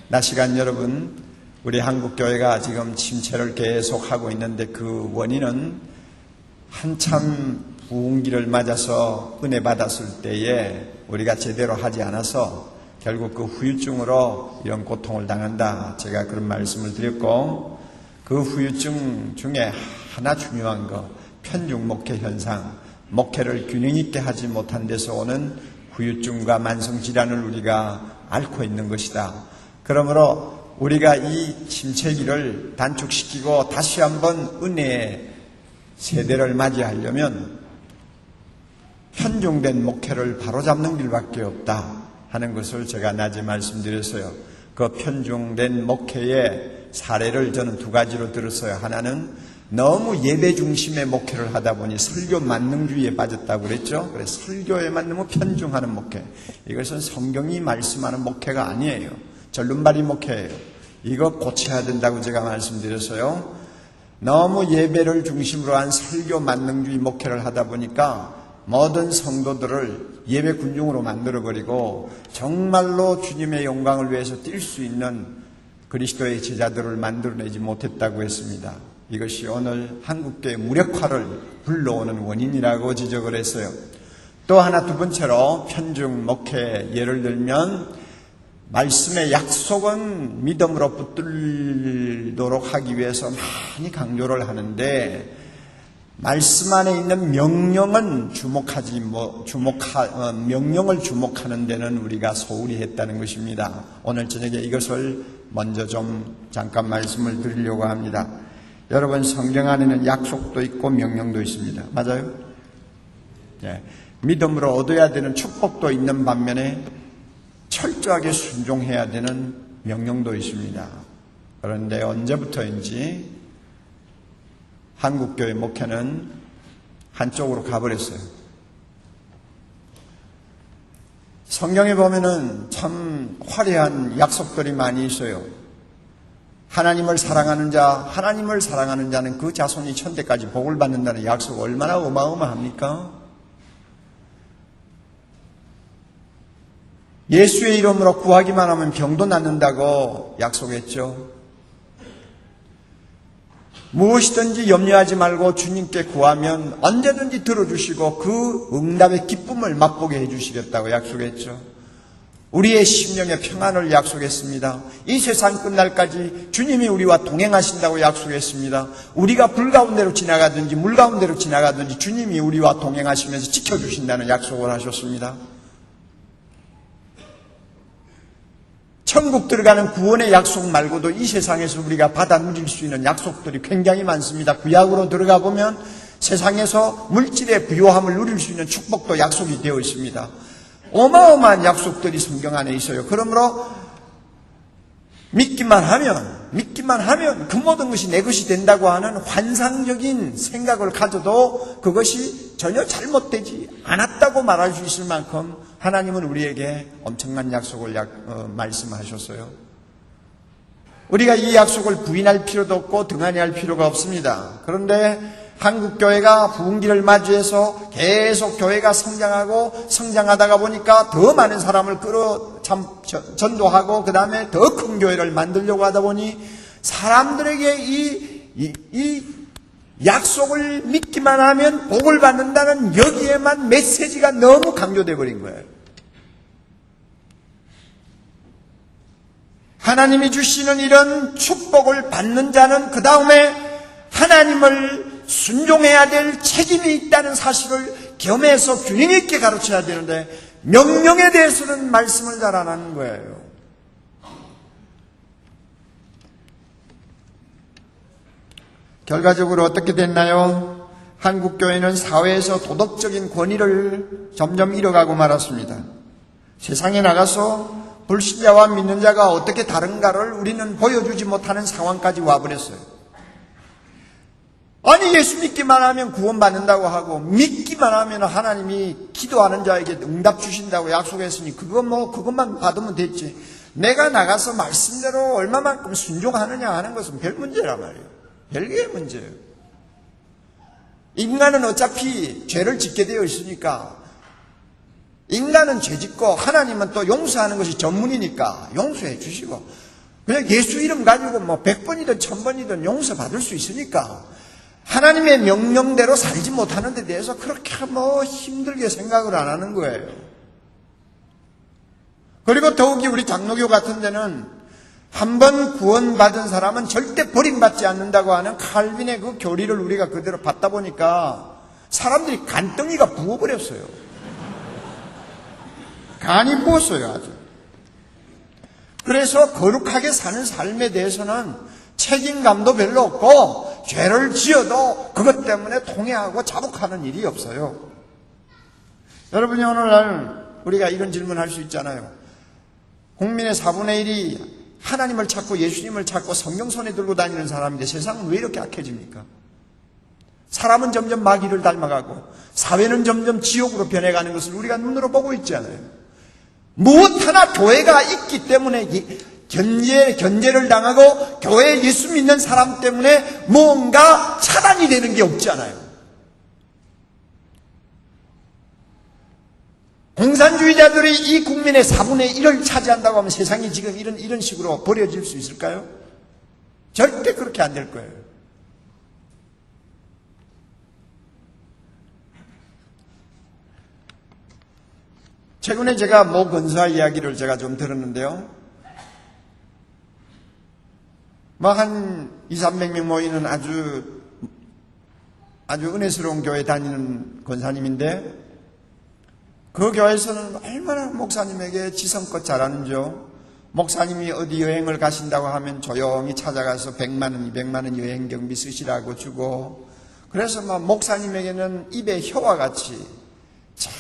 낮 시간 여러분, 우리 한국교회가 지금 침체를 계속하고 있는데 그 원인은 한참 부흥기를 맞아서 은혜 받았을 때에 우리가 제대로 하지 않아서 결국 그 후유증으로 이런 고통을 당한다. 제가 그런 말씀을 드렸고, 그 후유증 중에 하나 중요한 거, 편중 목회 현상, 목회를 균형 있게 하지 못한 데서 오는 후유증과 만성질환을 우리가 앓고 있는 것이다. 그러므로 우리가 이 침체기를 단축시키고 다시 한번 은혜의 세대를 맞이하려면 편중된 목회를 바로잡는 길밖에 없다 하는 것을 제가 낮에 말씀드렸어요. 그 편중된 목회의 사례를 저는 두 가지로 들었어요. 하나는 너무 예배 중심의 목회를 하다 보니 설교 만능주의에 빠졌다고 그랬죠. 그래서 설교에만 너무 편중하는 목회. 이것은 성경이 말씀하는 목회가 아니에요. 절름발이 목회예요. 이거 고쳐야 된다고 제가 말씀드렸어요. 너무 예배를 중심으로 한 설교 만능주의 목회를 하다 보니까 모든 성도들을 예배 군중으로 만들어버리고 정말로 주님의 영광을 위해서 뛸 수 있는 그리스도의 제자들을 만들어내지 못했다고 했습니다. 이것이 오늘 한국교회 무력화를 불러오는 원인이라고 지적을 했어요. 또 하나 두 번째로 편중 목회 예를 들면 말씀의 약속은 믿음으로 붙들도록 하기 위해서 많이 강조를 하는데 말씀 안에 있는 명령은 명령을 주목하는 데는 우리가 소홀히 했다는 것입니다. 오늘 저녁에 이것을 먼저 좀 잠깐 말씀을 드리려고 합니다. 여러분, 성경 안에는 약속도 있고 명령도 있습니다. 맞아요? 네. 믿음으로 얻어야 되는 축복도 있는 반면에 철저하게 순종해야 되는 명령도 있습니다. 그런데 언제부터인지 한국교회 목회는 한쪽으로 가버렸어요. 성경에 보면은 참 화려한 약속들이 많이 있어요. 하나님을 사랑하는 자는 그 자손이 천대까지 복을 받는다는 약속 얼마나 어마어마합니까? 예수의 이름으로 구하기만 하면 병도 낫는다고 약속했죠. 무엇이든지 염려하지 말고 주님께 구하면 언제든지 들어주시고 그 응답의 기쁨을 맛보게 해주시겠다고 약속했죠. 우리의 심령의 평안을 약속했습니다. 이 세상 끝날까지 주님이 우리와 동행하신다고 약속했습니다. 우리가 불 가운데로 지나가든지 물 가운데로 지나가든지 주님이 우리와 동행하시면서 지켜주신다는 약속을 하셨습니다. 천국 들어가는 구원의 약속 말고도 이 세상에서 우리가 받아 누릴 수 있는 약속들이 굉장히 많습니다. 구약으로 들어가 보면 세상에서 물질의 부요함을 누릴 수 있는 축복도 약속이 되어 있습니다. 어마어마한 약속들이 성경 안에 있어요. 그러므로 믿기만 하면 그 모든 것이 내 것이 된다고 하는 환상적인 생각을 가져도 그것이 전혀 잘못되지 않았다고 말할 수 있을 만큼 하나님은 우리에게 엄청난 약속을 말씀하셨어요. 우리가 이 약속을 부인할 필요도 없고 등한히 할 필요가 없습니다. 그런데 한국교회가 부흥기를 맞이해서 계속 교회가 성장하다가 보니까 더 많은 사람을 전도하고 그 다음에 더 큰 교회를 만들려고 하다 보니 사람들에게 이 약속을 믿기만 하면 복을 받는다는 여기에만 메시지가 너무 강조되어 버린 거예요. 하나님이 주시는 이런 축복을 받는 자는 그 다음에 하나님을 순종해야 될 책임이 있다는 사실을 겸해서 균형 있게 가르쳐야 되는데 명령에 대해서는 말씀을 잘 안 하는 거예요. 결과적으로 어떻게 됐나요? 한국교회는 사회에서 도덕적인 권위를 점점 잃어가고 말았습니다. 세상에 나가서 불신자와 믿는 자가 어떻게 다른가를 우리는 보여주지 못하는 상황까지 와버렸어요. 아니, 예수 믿기만 하면 구원받는다고 하고 믿기만 하면 하나님이 기도하는 자에게 응답 주신다고 약속했으니 그것만 받으면 됐지. 내가 나가서 말씀대로 얼마만큼 순종하느냐 하는 것은 별 문제란 말이에요. 별개의 문제예요. 인간은 어차피 죄를 짓게 되어 있으니까 인간은 죄 짓고 하나님은 또 용서하는 것이 전문이니까 용서해 주시고 그냥 예수 이름 가지고 뭐 100번이든 1000번이든 용서받을 수 있으니까 하나님의 명령대로 살지 못하는 데 대해서 그렇게 뭐 힘들게 생각을 안 하는 거예요. 그리고 더욱이 우리 장로교 같은 데는 한 번 구원받은 사람은 절대 버림받지 않는다고 하는 칼빈의 그 교리를 우리가 그대로 받다 보니까 사람들이 간덩이가 부어버렸어요. 간이 부었어요, 아주. 그래서 거룩하게 사는 삶에 대해서는 책임감도 별로 없고 죄를 지어도 그것 때문에 통회하고 자복하는 일이 없어요. 여러분이 오늘날 우리가 이런 질문을 할 수 있잖아요. 국민의 4분의 1이 하나님을 찾고 예수님을 찾고 성경 손에 들고 다니는 사람인데 세상은 왜 이렇게 악해집니까? 사람은 점점 마귀를 닮아가고 사회는 점점 지옥으로 변해가는 것을 우리가 눈으로 보고 있잖아요. 무엇 하나 교회가 있기 때문에 견제를 당하고 교회에 예수 믿는 사람 때문에 뭔가 차단이 되는 게 없잖아요. 공산주의자들이 이 국민의 4분의 1을 차지한다고 하면 세상이 지금 이런 식으로 버려질 수 있을까요? 절대 그렇게 안 될 거예요. 최근에 제가 모 건사 이야기를 제가 좀 들었는데요. 뭐 한 200~300명 모이는 아주 은혜스러운 교회 다니는 권사님인데 그 교회에서는 얼마나 목사님에게 지성껏 잘하는지요. 목사님이 어디 여행을 가신다고 하면 조용히 찾아가서 100만 원, 200만 원 여행 경비 쓰시라고 주고, 그래서 막 목사님에게는 입에 혀와 같이 참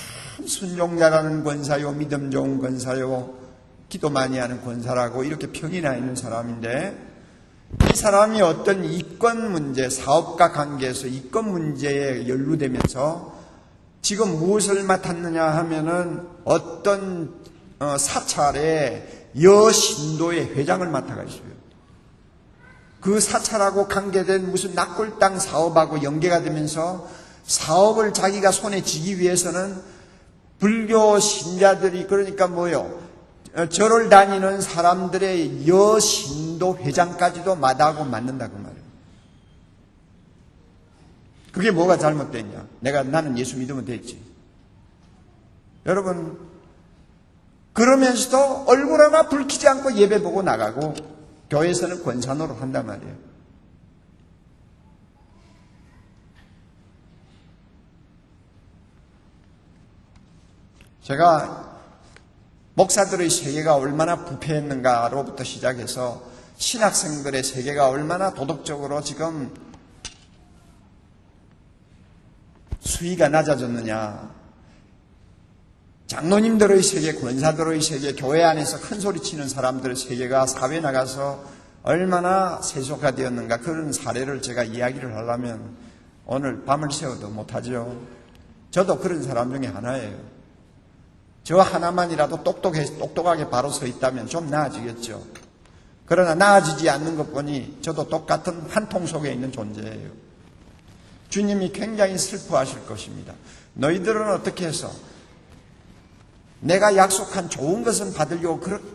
순종 잘하는 권사요, 믿음 좋은 권사요, 기도 많이 하는 권사라고 이렇게 평이 나 있는 사람인데, 이 사람이 어떤 이권 문제, 사업가 관계에서 이권 문제에 연루되면서 지금 무엇을 맡았느냐 하면은 어떤 사찰의 여신도의 회장을 맡아가지고요. 그 사찰하고 관계된 무슨 낙골당 사업하고 연계가 되면서 사업을 자기가 손에 쥐기 위해서는 불교 신자들이 그러니까 절을 다니는 사람들의 여신도 회장까지도 마다하고 맡는다고 말이에요. 그게 뭐가 잘못됐냐? 나는 예수 믿으면 됐지. 여러분, 그러면서도 얼굴 하나 붉히지 않고 예배 보고 나가고 교회에서는 권사 노릇 한단 말이에요. 제가 목사들의 세계가 얼마나 부패했는가로부터 시작해서 신학생들의 세계가 얼마나 도덕적으로 지금 수위가 낮아졌느냐, 장로님들의 세계, 권사들의 세계, 교회 안에서 큰 소리 치는 사람들의 세계가 사회에 나가서 얼마나 세속화되었는가, 그런 사례를 제가 이야기를 하려면 오늘 밤을 새워도 못하죠. 저도 그런 사람 중에 하나예요. 저 하나만이라도 똑똑하게 바로 서 있다면 좀 나아지겠죠. 그러나 나아지지 않는 것 보니 저도 똑같은 한 통 속에 있는 존재예요. 주님이 굉장히 슬퍼하실 것입니다. 너희들은 어떻게 해서 내가 약속한 좋은 것은 받으려고 그렇게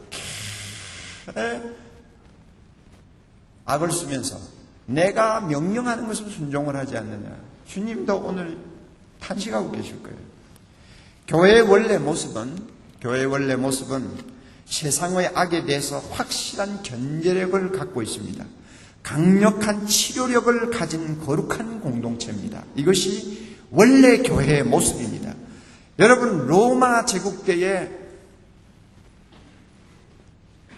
악을 쓰면서 내가 명령하는 것은 순종을 하지 않느냐. 주님도 오늘 탄식하고 계실 거예요. 교회의 원래 모습은 세상의 악에 대해서 확실한 견제력을 갖고 있습니다. 강력한 치료력을 가진 거룩한 공동체입니다. 이것이 원래 교회의 모습입니다. 여러분, 로마 제국 때에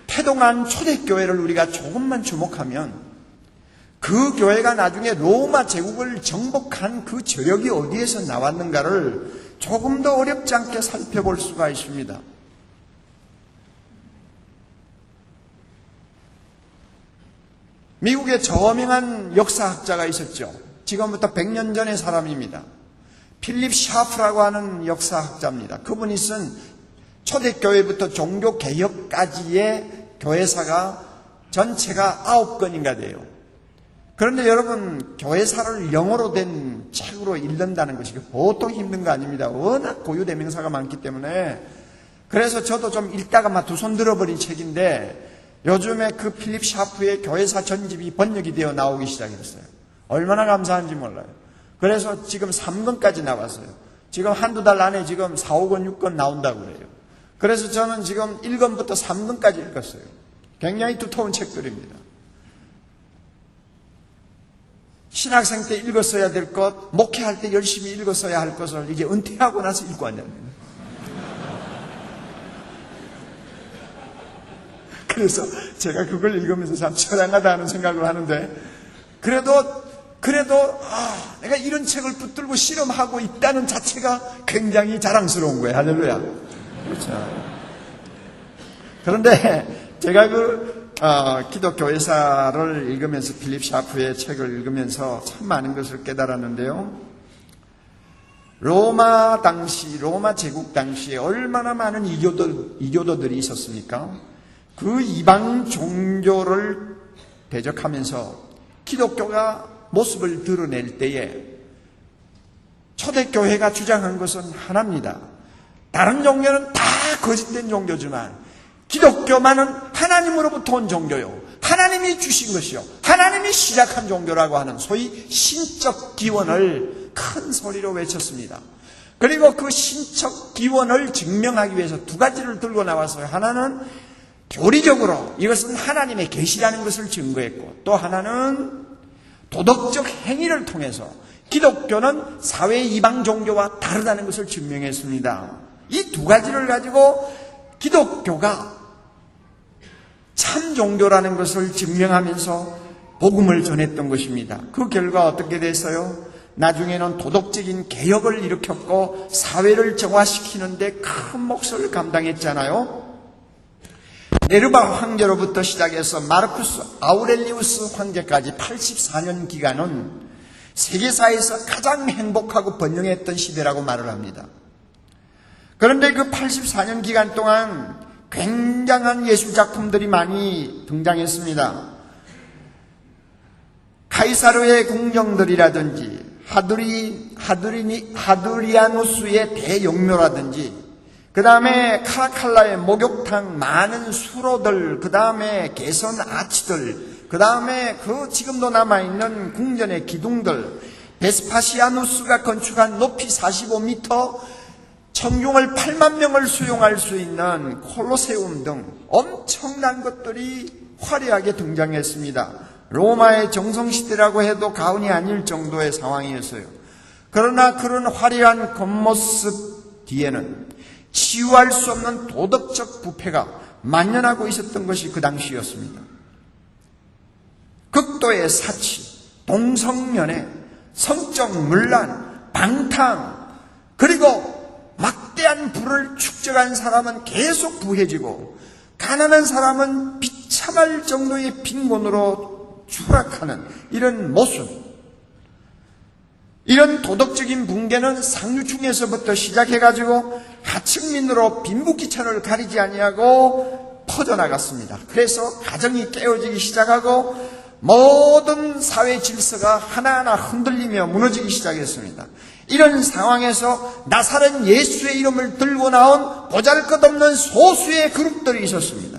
태동한 초대교회를 우리가 조금만 주목하면 그 교회가 나중에 로마 제국을 정복한 그 저력이 어디에서 나왔는가를 조금 더 어렵지 않게 살펴볼 수가 있습니다. 미국에 저명한 역사학자가 있었죠. 지금부터 100년 전의 사람입니다. 필립 샤프라고 하는 역사학자입니다. 그분이 쓴 초대교회부터 종교개혁까지의 교회사가 전체가 9권인가 돼요. 그런데 여러분, 교회사를 영어로 된 책으로 읽는다는 것이 보통 힘든 거 아닙니다. 워낙 고유대명사가 많기 때문에. 그래서 저도 좀 읽다가 막 두 손 들어버린 책인데, 요즘에 그 필립 샤프의 교회사 전집이 번역이 되어 나오기 시작했어요. 얼마나 감사한지 몰라요. 그래서 지금 3권까지 나왔어요. 지금 한두 달 안에 지금 4, 5권, 6권 나온다고 그래요. 그래서 저는 지금 1권부터 3권까지 읽었어요. 굉장히 두터운 책들입니다. 신학생 때 읽었어야 될 것, 목회할 때 열심히 읽었어야 할 것을 이제 은퇴하고 나서 읽고 앉았네요. 그래서 제가 그걸 읽으면서 참 처량하다 하는 생각을 하는데, 그래도 내가 이런 책을 붙들고 실험하고 있다는 자체가 굉장히 자랑스러운 거예요. 할렐루야. 그렇죠. 그런데 제가 기독교회사를 읽으면서 필립 샤프의 책을 읽으면서 참 많은 것을 깨달았는데요. 로마 제국 당시에 얼마나 많은 이교도들이 있었습니까? 그 이방 종교를 대적하면서 기독교가 모습을 드러낼 때에 초대교회가 주장한 것은 하나입니다. 다른 종교는 다 거짓된 종교지만 기독교만은 하나님으로부터 온 종교요, 하나님이 주신 것이요, 하나님이 시작한 종교라고 하는 소위 신적 기원을 큰 소리로 외쳤습니다. 그리고 그 신적 기원을 증명하기 위해서 두 가지를 들고 나왔어요. 하나는 교리적으로 이것은 하나님의 계시라는 것을 증거했고, 또 하나는 도덕적 행위를 통해서 기독교는 사회 이방 종교와 다르다는 것을 증명했습니다. 이 두 가지를 가지고 기독교가 참 종교라는 것을 증명하면서 복음을 전했던 것입니다. 그 결과 어떻게 됐어요? 나중에는 도덕적인 개혁을 일으켰고 사회를 정화시키는데 큰 몫을 감당했잖아요. 네르바 황제로부터 시작해서 마르쿠스 아우렐리우스 황제까지 84년 기간은 세계사에서 가장 행복하고 번영했던 시대라고 말을 합니다. 그런데 그 84년 기간 동안 굉장한 예술작품들이 많이 등장했습니다. 카이사르의 궁정들이라든지 하두리아누스의 대영묘라든지, 그 다음에 카라칼라의 목욕탕, 많은 수로들, 그 다음에 개선 아치들, 그 다음에 지금도 남아있는 궁전의 기둥들, 베스파시아누스가 건축한 높이 45m, 청중을 8만 명을 수용할 수 있는 콜로세움 등 엄청난 것들이 화려하게 등장했습니다. 로마의 정성시대라고 해도 과언이 아닐 정도의 상황이었어요. 그러나 그런 화려한 겉모습 뒤에는 치유할 수 없는 도덕적 부패가 만연하고 있었던 것이 그 당시였습니다. 극도의 사치, 동성연애, 성적 문란, 방탕, 그리고 막대한 부를 축적한 사람은 계속 부해지고 가난한 사람은 비참할 정도의 빈곤으로 추락하는 이런 모습, 이런 도덕적인 붕괴는 상류층에서부터 시작해가지고 하층민으로 빈부귀천을 가리지 아니하고 퍼져나갔습니다. 그래서 가정이 깨어지기 시작하고 모든 사회 질서가 하나하나 흔들리며 무너지기 시작했습니다. 이런 상황에서 나사렛 예수의 이름을 들고 나온 보잘것없는 소수의 그룹들이 있었습니다.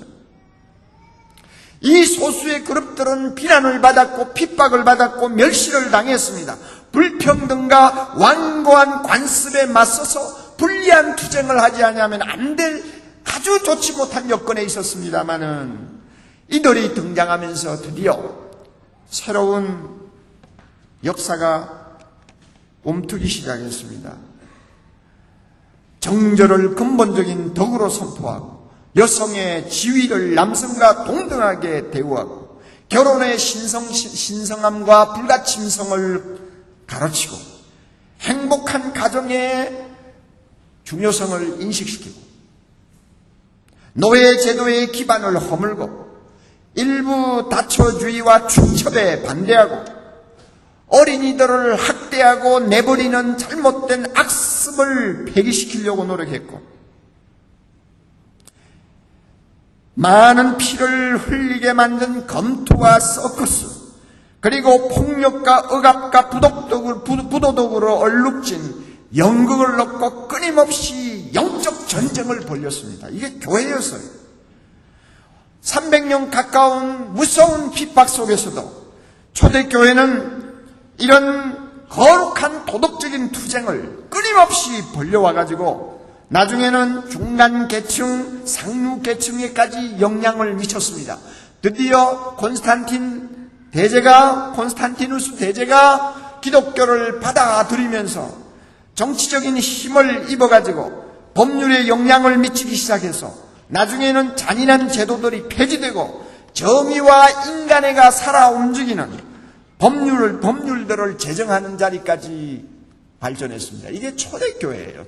이 소수의 그룹들은 비난을 받았고 핍박을 받았고 멸시를 당했습니다. 불평등과 완고한 관습에 맞서서 불리한 투쟁을 하지 않으면 안 될 아주 좋지 못한 여건에 있었습니다마는 이들이 등장하면서 드디어 새로운 역사가 움트기 시작했습니다. 정절을 근본적인 덕으로 선포하고 여성의 지위를 남성과 동등하게 대우하고 결혼의 신성함과 불가침성을 가르치고 행복한 가정의 중요성을 인식시키고 노예 제도의 기반을 허물고 일부 다처주의와 축첩에 반대하고 어린이들을 학대하고 내버리는 잘못된 악습을 폐기시키려고 노력했고 많은 피를 흘리게 만든 검투와 서커스, 그리고 폭력과 억압과 부도덕으로 얼룩진 연극을 넣고 끊임없이 영적 전쟁을 벌였습니다. 이게 교회였어요. 300년 가까운 무서운 핍박 속에서도 초대교회는 이런 거룩한 도덕적인 투쟁을 끊임없이 벌려와가지고 나중에는 중간 계층, 상류 계층에까지 영향을 미쳤습니다. 드디어 콘스탄티누스 대제가 기독교를 받아들이면서 정치적인 힘을 입어가지고 법률에 영향을 미치기 시작해서 나중에는 잔인한 제도들이 폐지되고 정의와 인간애가 살아 움직이는 법률들을 제정하는 자리까지 발전했습니다. 이게 초대교회예요.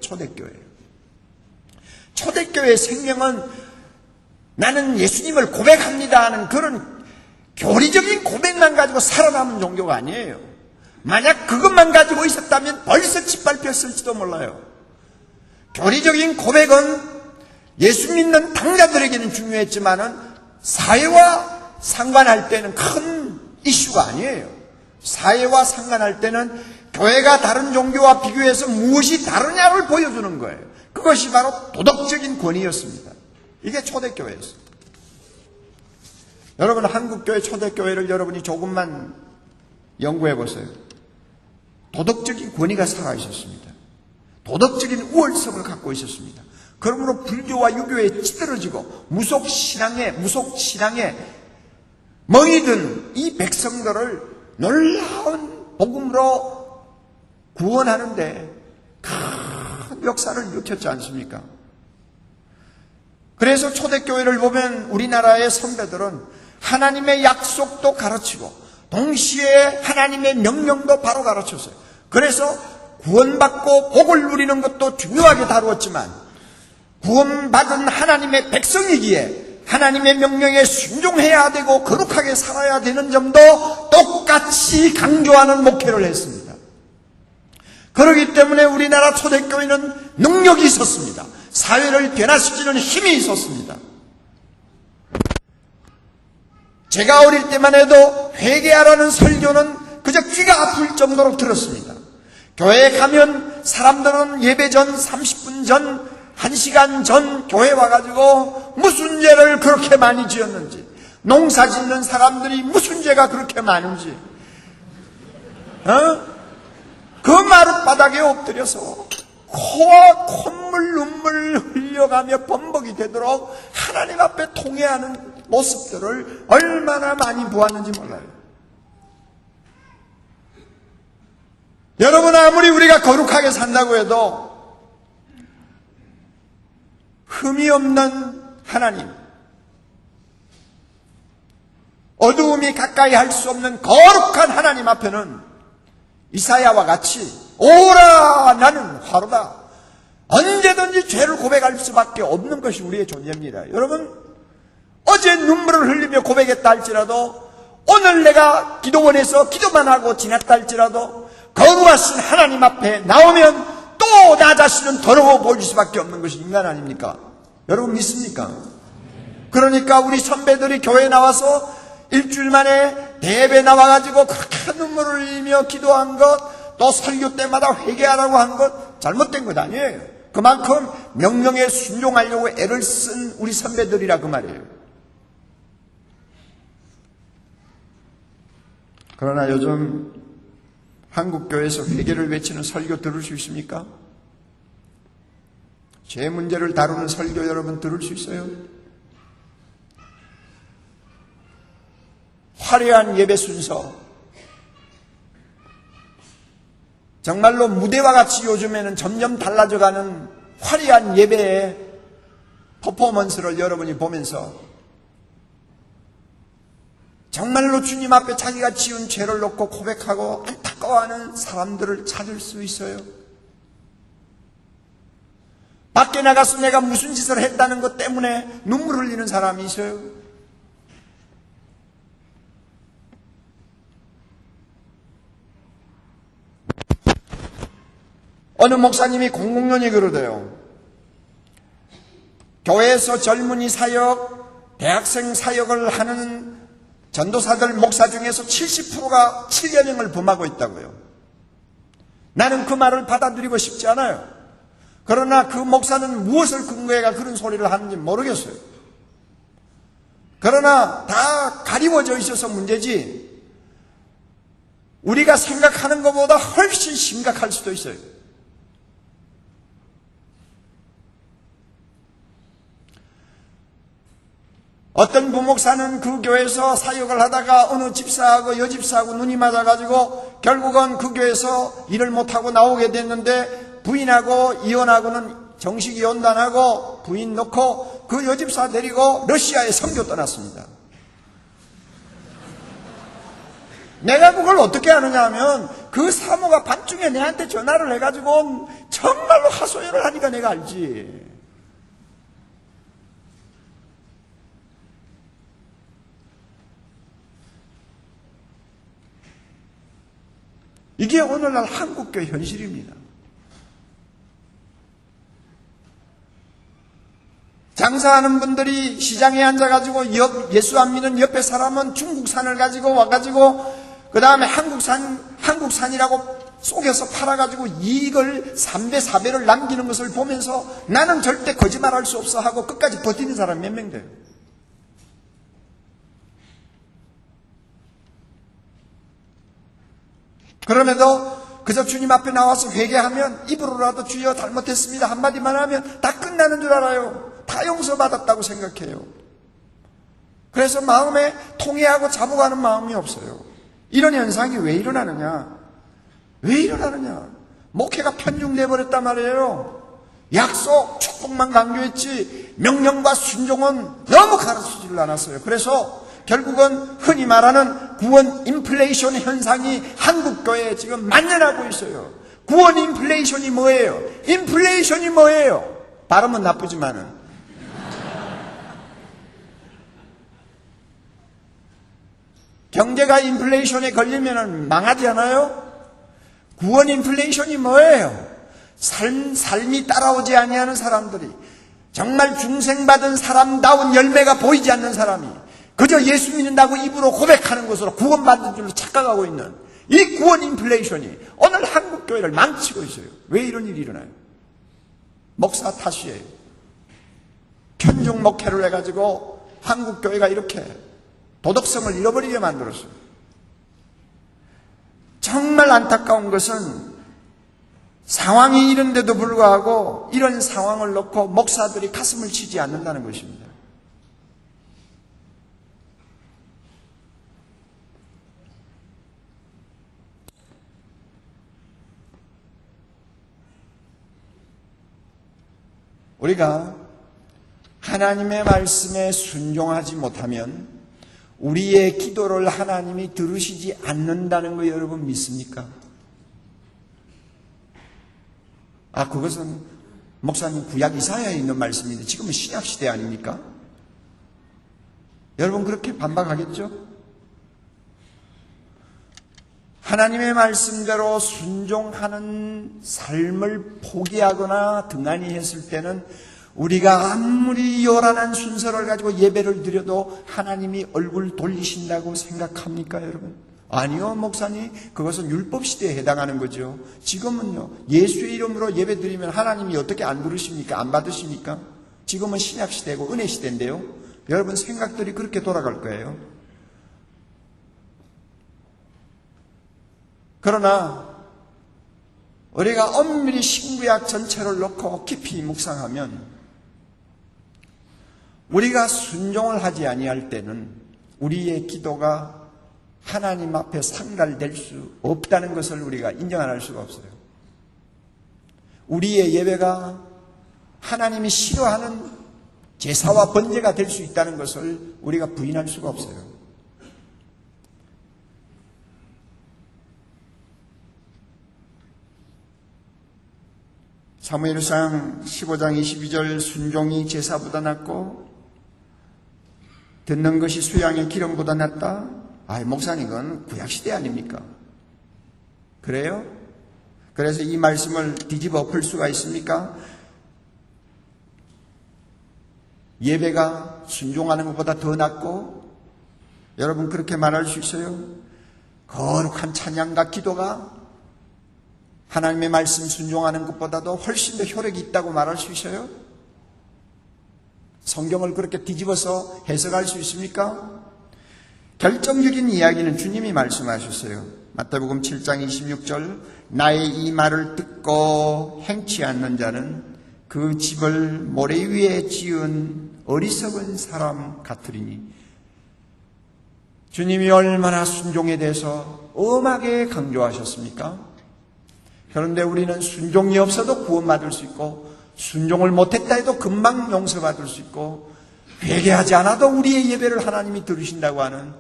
초대교회의 생명은 나는 예수님을 고백합니다 하는 그런 교리적인 고백만 가지고 살아남은 종교가 아니에요. 만약 그것만 가지고 있었다면 벌써 짓밟혔을지도 몰라요. 교리적인 고백은 예수 믿는 당자들에게는 중요했지만은 사회와 상관할 때는 큰 이슈가 아니에요. 사회와 상관할 때는 교회가 다른 종교와 비교해서 무엇이 다르냐를 보여주는 거예요. 그것이 바로 도덕적인 권위였습니다. 이게 초대교회였어요. 여러분, 한국교회 초대교회를 여러분이 조금만 연구해 보세요. 도덕적인 권위가 살아있었습니다. 도덕적인 우월성을 갖고 있었습니다. 그러므로 불교와 유교에 찌들어지고 무속신앙에 멍이든 이 백성들을 놀라운 복음으로 구원하는데 큰 역사를 일으켰지 않습니까? 그래서 초대교회를 보면 우리나라의 선배들은 하나님의 약속도 가르치고 동시에 하나님의 명령도 바로 가르쳤어요. 그래서 구원받고 복을 누리는 것도 중요하게 다루었지만 구원받은 하나님의 백성이기에 하나님의 명령에 순종해야 되고 거룩하게 살아야 되는 점도 똑같이 강조하는 목회를 했습니다. 그렇기 때문에 우리나라 초대교회는 능력이 있었습니다. 사회를 변화시키는 힘이 있었습니다. 제가 어릴 때만 해도 회개하라는 설교는 그저 귀가 아플 정도로 들었습니다. 교회에 가면 사람들은 예배 전 30분 전 1시간 전 교회 와가지고 무슨 죄를 그렇게 많이 지었는지, 농사 짓는 사람들이 무슨 죄가 그렇게 많은지 그 마룻바닥에 엎드려서 코와 콧물 눈물 흘려가며 범벅이 되도록 하나님 앞에 통회하는 모습들을 얼마나 많이 보았는지 몰라요. 여러분, 아무리 우리가 거룩하게 산다고 해도 흠이 없는 하나님, 어두움이 가까이 할 수 없는 거룩한 하나님 앞에는 이사야와 같이 오라 나는 화로다, 언제든지 죄를 고백할 수밖에 없는 것이 우리의 존재입니다. 여러분, 어제 눈물을 흘리며 고백했다 할지라도 오늘 내가 기도원에서 기도만 하고 지났다 할지라도 거룩하신 하나님 앞에 나오면 또 나 자신은 더러워 보일 수밖에 없는 것이 인간 아닙니까? 여러분 믿습니까? 그러니까 우리 선배들이 교회에 나와서 일주일 만에 대회에 나와가지고 그렇게 눈물을 흘리며 기도한 것, 또 설교 때마다 회개하라고 한 것 잘못된 것 아니에요. 그만큼 명령에 순종하려고 애를 쓴 우리 선배들이라 그 말이에요. 그러나 요즘 한국교회에서 회개를 외치는 설교 들을 수 있습니까? 죄 문제를 다루는 설교 여러분 들을 수 있어요? 화려한 예배 순서, 정말로 무대와 같이 요즘에는 점점 달라져가는 화려한 예배의 퍼포먼스를 여러분이 보면서 정말로 주님 앞에 자기가 지은 죄를 놓고 고백하고 안타까워하는 사람들을 찾을 수 있어요. 밖에 나가서 내가 무슨 짓을 했다는 것 때문에 눈물 흘리는 사람이 있어요. 어느 목사님이 공공연히 그러대요. 교회에서 젊은이 사역, 대학생 사역을 하는 전도사들, 목사 중에서 70%가 7년형을 범하고 있다고요. 나는 그 말을 받아들이고 싶지 않아요. 그러나 그 목사는 무엇을 근거해가 그런 소리를 하는지 모르겠어요. 그러나 다 가리워져 있어서 문제지, 우리가 생각하는 것보다 훨씬 심각할 수도 있어요. 어떤 부목사는 그 교회에서 사역을 하다가 어느 집사하고 여집사하고 눈이 맞아가지고 결국은 그 교회에서 일을 못하고 나오게 됐는데, 부인하고 이혼하고는 정식 이혼도 안 하고 부인 놓고 그 여집사 데리고 러시아에 선교 떠났습니다. 내가 그걸 어떻게 아느냐 하면, 그 사모가 밤중에 내한테 전화를 해가지고 정말로 하소연을 하니까 내가 알지. 이게 오늘날 한국교회 현실입니다. 장사하는 분들이 시장에 앉아가지고 예수 안 믿는 옆에 사람은 중국산을 가지고 와가지고 그 다음에 한국산이라고 속여서 팔아가지고 이익을 3배, 4배를 남기는 것을 보면서 나는 절대 거짓말할 수 없어 하고 끝까지 버티는 사람이 몇 명 돼요. 그럼에도 그저 주님 앞에 나와서 회개하면 입으로라도 주여 잘못했습니다 한마디만 하면 다 끝나는 줄 알아요. 다 용서받았다고 생각해요. 그래서 마음에 통회하고 자복하는 마음이 없어요. 이런 현상이 왜 일어나느냐? 왜 일어나느냐? 목회가 편중돼 버렸단 말이에요. 약속, 축복만 강조했지 명령과 순종은 너무 가르치지를 않았어요. 그래서 결국은 흔히 말하는 구원 인플레이션 현상이 한국교회에 지금 만연하고 있어요. 구원 인플레이션이 뭐예요? 인플레이션이 뭐예요? 발음은 나쁘지만은 경제가 인플레이션에 걸리면 망하지 않아요? 구원 인플레이션이 뭐예요? 삶이 따라오지 아니하는 사람들이, 정말 중생받은 사람다운 열매가 보이지 않는 사람이 그저 예수 믿는다고 입으로 고백하는 것으로 구원받는 줄로 착각하고 있는 이 구원 인플레이션이 오늘 한국교회를 망치고 있어요. 왜 이런 일이 일어나요? 목사 탓이에요. 편중 목회를 해가지고 한국교회가 이렇게 도덕성을 잃어버리게 만들었어요. 정말 안타까운 것은 상황이 이런데도 불구하고 이런 상황을 놓고 목사들이 가슴을 치지 않는다는 것입니다. 우리가 하나님의 말씀에 순종하지 못하면 우리의 기도를 하나님이 들으시지 않는다는 거 여러분 믿습니까? 그것은 목사님 구약 이사야에 있는 말씀인데 지금은 신약 시대 아닙니까? 여러분 그렇게 반박하겠죠? 하나님의 말씀대로 순종하는 삶을 포기하거나 등한히 했을 때는 우리가 아무리 요란한 순서를 가지고 예배를 드려도 하나님이 얼굴 돌리신다고 생각합니까, 여러분? 아니요, 목사님. 그것은 율법 시대에 해당하는 거죠. 지금은요, 예수의 이름으로 예배 드리면 하나님이 어떻게 안 부르십니까? 안 받으십니까? 지금은 신약 시대고 은혜 시대인데요. 여러분 생각들이 그렇게 돌아갈 거예요. 그러나 우리가 엄밀히 신구약 전체를 놓고 깊이 묵상하면 우리가 순종을 하지 아니할 때는 우리의 기도가 하나님 앞에 상달될 수 없다는 것을 우리가 인정 안 할 수가 없어요. 우리의 예배가 하나님이 싫어하는 제사와 번제가 될 수 있다는 것을 우리가 부인할 수가 없어요. 사무엘상 15장 22절 순종이 제사보다 낫고 듣는 것이 수양의 기름보다 낫다. 목사님 그건 구약시대 아닙니까? 그래요? 그래서 이 말씀을 뒤집어 엎을 수가 있습니까? 예배가 순종하는 것보다 더 낫고 여러분 그렇게 말할 수 있어요? 거룩한 찬양과 기도가 하나님의 말씀 순종하는 것보다도 훨씬 더 효력이 있다고 말할 수 있어요? 성경을 그렇게 뒤집어서 해석할 수 있습니까? 결정적인 이야기는 주님이 말씀하셨어요. 마태복음 7장 26절, 나의 이 말을 듣고 행치 않는 자는 그 집을 모래 위에 지은 어리석은 사람 같으리니. 주님이 얼마나 순종에 대해서 엄하게 강조하셨습니까? 그런데 우리는 순종이 없어도 구원받을 수 있고, 순종을 못했다 해도 금방 용서받을 수 있고, 회개하지 않아도 우리의 예배를 하나님이 들으신다고 하는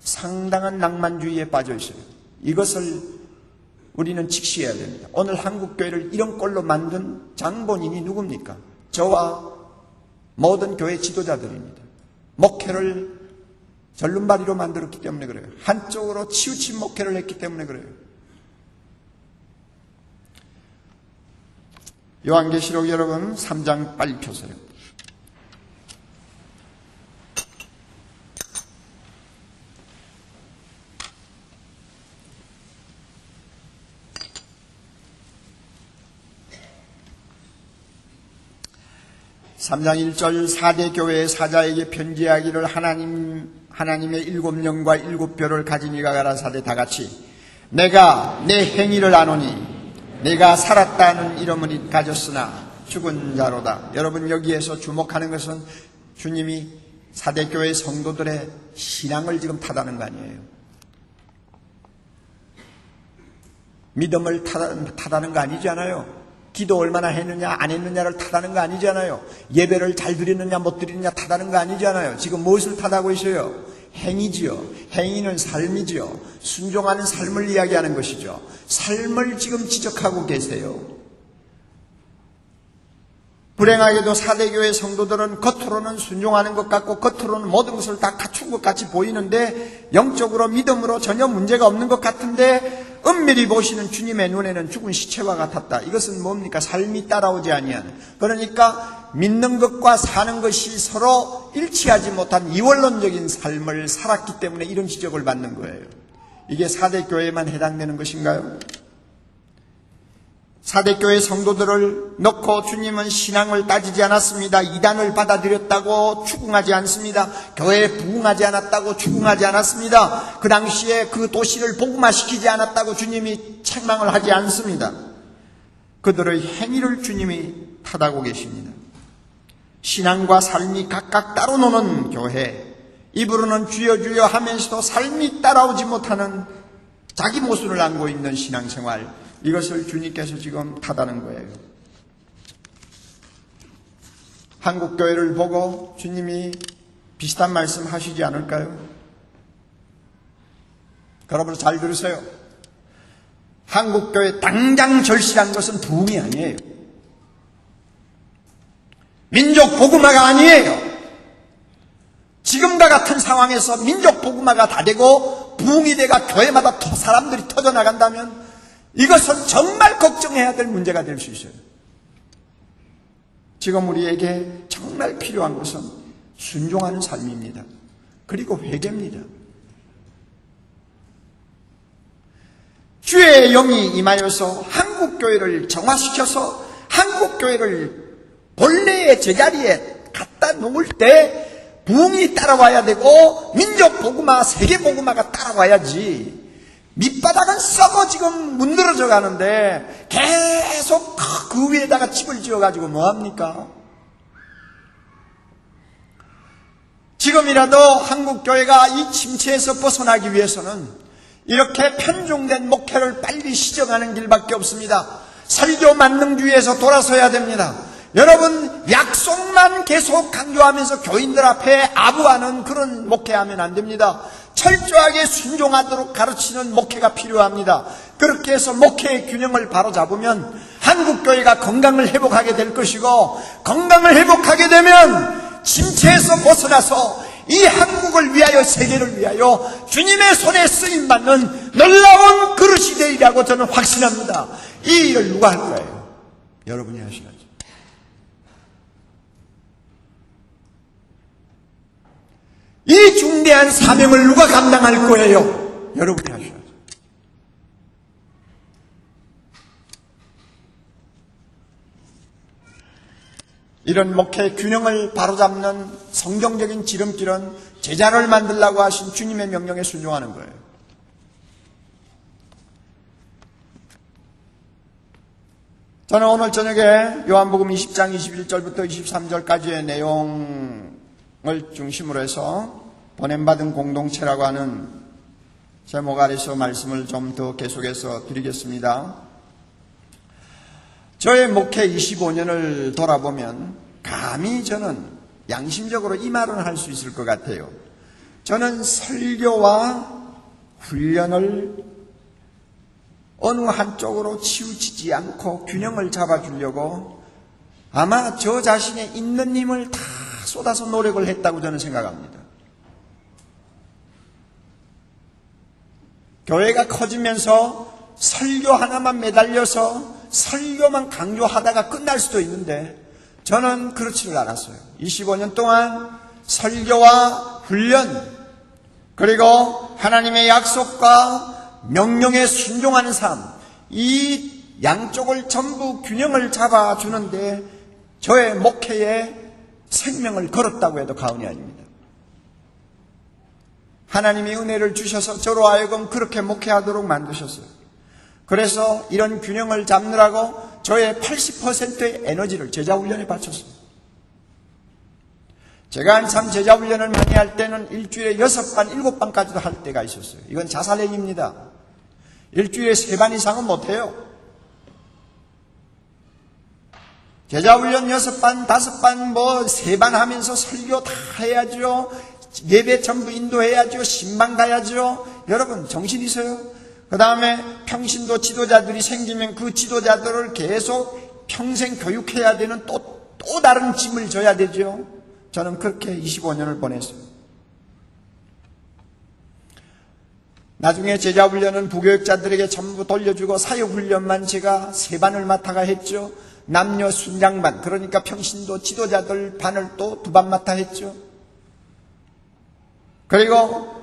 상당한 낭만주의에 빠져 있어요. 이것을 우리는 직시해야 됩니다. 오늘 한국교회를 이런 꼴로 만든 장본인이 누굽니까? 저와 모든 교회 지도자들입니다. 목회를 절름발이로 만들었기 때문에 그래요. 한쪽으로 치우친 목회를 했기 때문에 그래요. 요한계시록 여러분 3장 빨리 펴세요. (3장 1절) 4대 교회의 사자에게 편지하기를 하나님의 7영과 7뼈를 가진 이가 가라사대 다같이 내가 내 행위를 아노니 내가 살았다는 이름을 가졌으나 죽은 자로다. 여러분, 여기에서 주목하는 것은 주님이 4대 교회 성도들의 신앙을 지금 타다는 거 아니에요. 믿음을 타다는 거 아니잖아요. 기도 얼마나 했느냐 안 했느냐를 타다는 거 아니잖아요. 예배를 잘 드리느냐 못 드리느냐 타다는 거 아니잖아요. 지금 무엇을 타다고 있어요? 행위지요. 행위는 삶이지요. 순종하는 삶을 이야기하는 것이죠. 삶을 지금 지적하고 계세요. 불행하게도 4대 교회 성도들은 겉으로는 순종하는 것 같고 겉으로는 모든 것을 다 갖춘 것 같이 보이는데 영적으로 믿음으로 전혀 문제가 없는 것 같은데 은밀히 보시는 주님의 눈에는 죽은 시체와 같았다. 이것은 뭡니까? 삶이 따라오지 아니하는. 그러니까 믿는 것과 사는 것이 서로 일치하지 못한 이원론적인 삶을 살았기 때문에 이런 지적을 받는 거예요. 이게 4대 교회에만 해당되는 것인가요? 4대 교회 성도들을 놓고 주님은 신앙을 따지지 않았습니다. 이단을 받아들였다고 추궁하지 않습니다. 교회에 부흥하지 않았다고 추궁하지 않았습니다. 그 당시에 그 도시를 복음화시키지 않았다고 주님이 책망을 하지 않습니다. 그들의 행위를 주님이 탓하고 계십니다. 신앙과 삶이 각각 따로 노는 교회, 입으로는 주여 주여 하면서도 삶이 따라오지 못하는 자기 모순을 안고 있는 신앙생활, 이것을 주님께서 지금 탓하는 거예요. 한국교회를 보고 주님이 비슷한 말씀 하시지 않을까요? 여러분 잘 들으세요. 한국교회 당장 절실한 것은 부흥이 아니에요. 민족 복음화가 아니에요. 지금과 같은 상황에서 민족 복음화가 다 되고 부흥이 돼가 교회마다 사람들이 터져나간다면 이것은 정말 걱정해야 될 문제가 될 수 있어요. 지금 우리에게 정말 필요한 것은 순종하는 삶입니다. 그리고 회개입니다. 주의 영이 임하여서 한국교회를 정화시켜서 한국교회를 본래의 제자리에 갖다 놓을 때 부흥이 따라와야 되고 민족 복음화, 세계 복음화가 따라와야지. 밑바닥은 썩어 지금 문드러져 가는데 계속 그 위에다가 집을 지어가지고 뭐합니까? 지금이라도 한국교회가 이 침체에서 벗어나기 위해서는 이렇게 편중된 목회를 빨리 시정하는 길밖에 없습니다. 설교 만능주의에서 돌아서야 됩니다. 여러분, 약속만 계속 강조하면서 교인들 앞에 아부하는 그런 목회하면 안 됩니다. 철저하게 순종하도록 가르치는 목회가 필요합니다. 그렇게 해서 목회의 균형을 바로잡으면 한국교회가 건강을 회복하게 될 것이고, 건강을 회복하게 되면 침체에서 벗어나서 이 한국을 위하여, 세계를 위하여 주님의 손에 쓰임받는 놀라운 그릇이 되리라고 저는 확신합니다. 이 일을 누가 할 거예요? 여러분이 하셔야죠. 이 중대한 사명을 누가 감당할 거예요? 여러분이 하셔야죠. 이런 목회의 균형을 바로잡는 성경적인 지름길은 제자를 만들라고 하신 주님의 명령에 순종하는 거예요. 저는 오늘 저녁에 요한복음 20장 21절부터 23절까지의 내용을 중심으로 해서 보냄받은 공동체라고 하는 제목 아래서 말씀을 좀 더 계속해서 드리겠습니다. 저의 목회 25년을 돌아보면 감히 저는 양심적으로 이 말은 할 수 있을 것 같아요. 저는 설교와 훈련을 어느 한쪽으로 치우치지 않고 균형을 잡아주려고 아마 저 자신의 있는 힘을 다 쏟아서 노력을 했다고 저는 생각합니다. 교회가 커지면서 설교 하나만 매달려서 설교만 강조하다가 끝날 수도 있는데 저는 그렇지를 않았어요. 25년 동안 설교와 훈련 그리고 하나님의 약속과 명령에 순종하는 삶 이 양쪽을 전부 균형을 잡아주는데 저의 목회에 생명을 걸었다고 해도 과언이 아닙니다. 하나님이 은혜를 주셔서 저로 하여금 그렇게 목회하도록 만드셨어요. 그래서 이런 균형을 잡느라고 저의 80%의 에너지를 제자훈련에 바쳤습니다. 제가 한참 제자훈련을 많이 할 때는 일주일에 6반, 7반까지도 할 때가 있었어요. 이건 자살행위입니다. 일주일에 3반 이상은 못해요. 제자훈련 6반, 5반, 3반 하면서 설교 다 해야죠. 예배 전부 인도해야죠. 신방 가야죠. 여러분 정신이세요? 그 다음에 평신도 지도자들이 생기면 그 지도자들을 계속 평생 교육해야 되는 또 다른 짐을 져야 되죠. 저는 그렇게 25년을 보냈어요. 나중에 제자훈련은 부교육자들에게 전부 돌려주고 사역훈련만 제가 3반을 맡아가 했죠. 남녀 순장반, 그러니까 평신도 지도자들 반을 또 2반 맡아 했죠. 그리고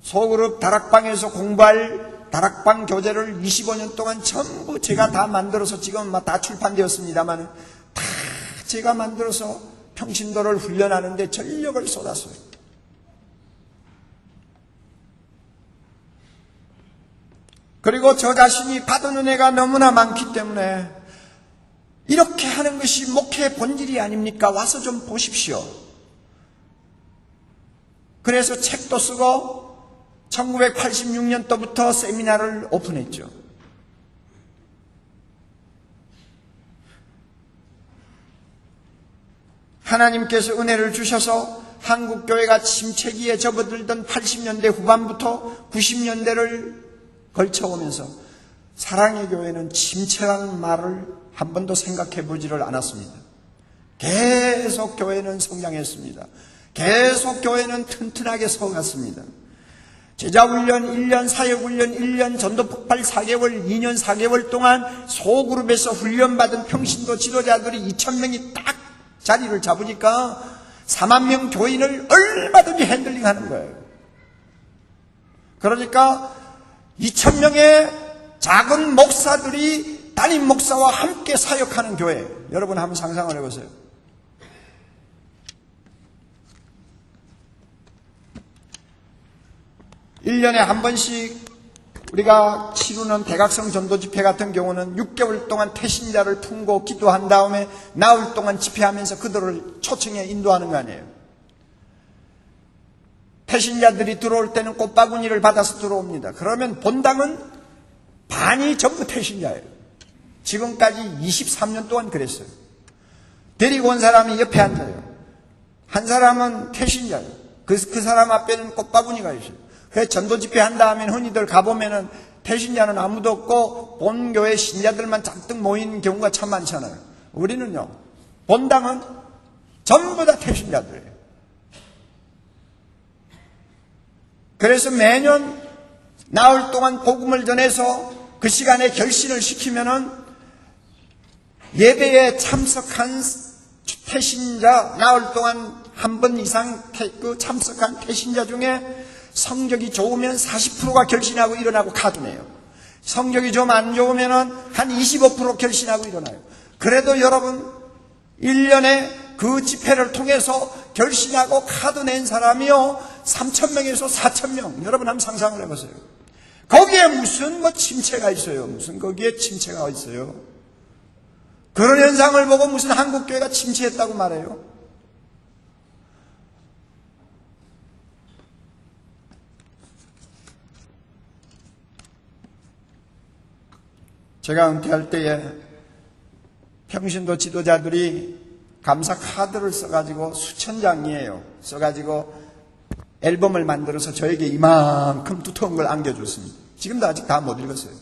소그룹 다락방에서 공부할 다락방 교재를 25년 동안 전부 제가 다 만들어서 지금 다 출판되었습니다만 다 제가 만들어서 평신도를 훈련하는데 전력을 쏟았어요. 그리고 저 자신이 받은 은혜가 너무나 많기 때문에 이렇게 하는 것이 목회의 본질이 아닙니까? 와서 좀 보십시오. 그래서 책도 쓰고 1986년도부터 세미나를 오픈했죠. 하나님께서 은혜를 주셔서 한국교회가 침체기에 접어들던 80년대 후반부터 90년대를 걸쳐오면서 사랑의 교회는 침체라는 말을 한 번도 생각해 보지를 않았습니다. 계속 교회는 성장했습니다. 계속 교회는 튼튼하게 서갔습니다. 제자훈련 1년, 사역훈련 1년, 전도폭발 4개월, 2년 4개월 동안 소그룹에서 훈련받은 평신도 지도자들이 2,000명이 딱 자리를 잡으니까 4만 명 교인을 얼마든지 핸들링하는 거예요. 그러니까 2,000명의 작은 목사들이 담임 목사와 함께 사역하는 교회, 여러분 한번 상상을 해보세요. (1년에) 한 번씩 우리가 치르는 대각성 전도 집회 같은 경우는 6개월 동안 태신자를 품고 기도한 다음에 나흘 동안 집회하면서 그들을 초청해 인도하는 거 아니에요. 태신자들이 들어올 때는 꽃바구니를 받아서 들어옵니다. 그러면 본당은 반이 전부 태신자예요. 지금까지 23년 동안 그랬어요. 데리고 온 사람이 옆에 앉아요. 한 사람은 태신자예요. 그 사람 앞에는 꽃바구니가 있어요. 그래서 전도 집회 한다 하면 흔히들 가보면은 태신자는 아무도 없고 본교회 신자들만 잔뜩 모이는 경우가 참 많잖아요. 우리는요, 본당은 전부 다 태신자들이에요. 그래서 매년 나흘 동안 복음을 전해서 그 시간에 결신을 시키면은 예배에 참석한 태신자, 나흘 동안 한 번 이상 참석한 태신자 중에 성적이 좋으면 40%가 결신하고 일어나고 가두네요. 성적이 좀 안 좋으면 한 25% 결신하고 일어나요. 그래도 여러분, 1년에 그 집회를 통해서 결심하고 카드 낸 사람이요 3,000명에서 4,000명. 여러분 한번 상상을 해보세요. 거기에 무슨 침체가 있어요? 무슨 거기에 침체가 있어요? 그런 현상을 보고 무슨 한국교회가 침체했다고 말해요? 제가 은퇴할 때에 평신도 지도자들이 감사 카드를 써가지고 수천 장이에요. 써가지고 앨범을 만들어서 저에게 이만큼 두터운 걸 안겨줬습니다. 지금도 아직 다 못 읽었어요.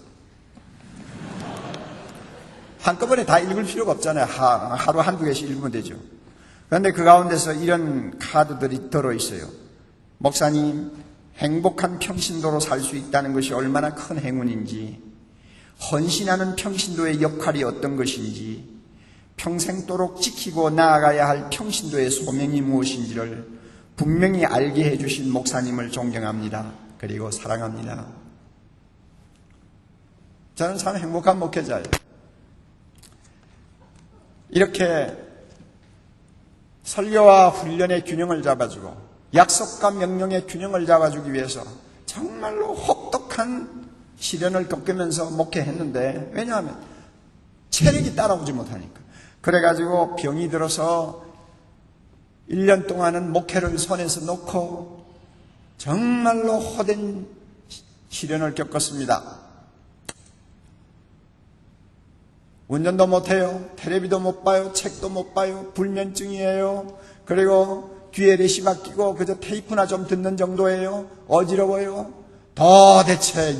한꺼번에 다 읽을 필요가 없잖아요. 하루 한두 개씩 읽으면 되죠. 그런데 그 가운데서 이런 카드들이 들어있어요. 목사님, 행복한 평신도로 살 수 있다는 것이 얼마나 큰 행운인지, 헌신하는 평신도의 역할이 어떤 것인지, 평생도록 지키고 나아가야 할 평신도의 소명이 무엇인지를 분명히 알게 해주신 목사님을 존경합니다. 그리고 사랑합니다. 저는 참 행복한 목회자예요. 이렇게 설교와 훈련의 균형을 잡아주고 약속과 명령의 균형을 잡아주기 위해서 정말로 혹독한 시련을 겪으면서 목회했는데, 왜냐하면 체력이 따라오지 못하니까. 그래가지고 병이 들어서 1년 동안은 목회를 손에서 놓고 정말로 호된 시련을 겪었습니다. 운전도 못해요. 텔레비도 못 봐요. 책도 못 봐요. 불면증이에요. 그리고 귀에 레시바 끼고 그저 테이프나 좀 듣는 정도예요. 어지러워요. 도대체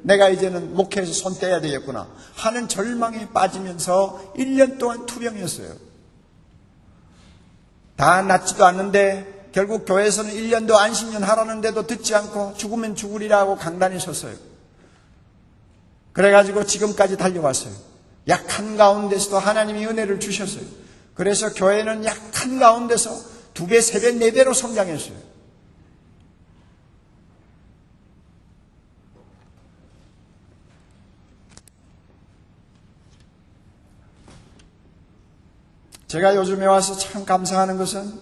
내가 이제는 목회에서 손 떼야 되겠구나 하는 절망에 빠지면서 1년 동안 투병했어요. 다 낫지도 않는데 결국 교회에서는 1년도 안식년 하라는데도 듣지 않고 죽으면 죽으리라고 강단에 섰어요. 그래가지고 지금까지 달려왔어요. 약한 가운데서도 하나님이 은혜를 주셨어요. 그래서 교회는 약한 가운데서 2배, 3배, 4배로 성장했어요. 제가 요즘에 와서 참 감사하는 것은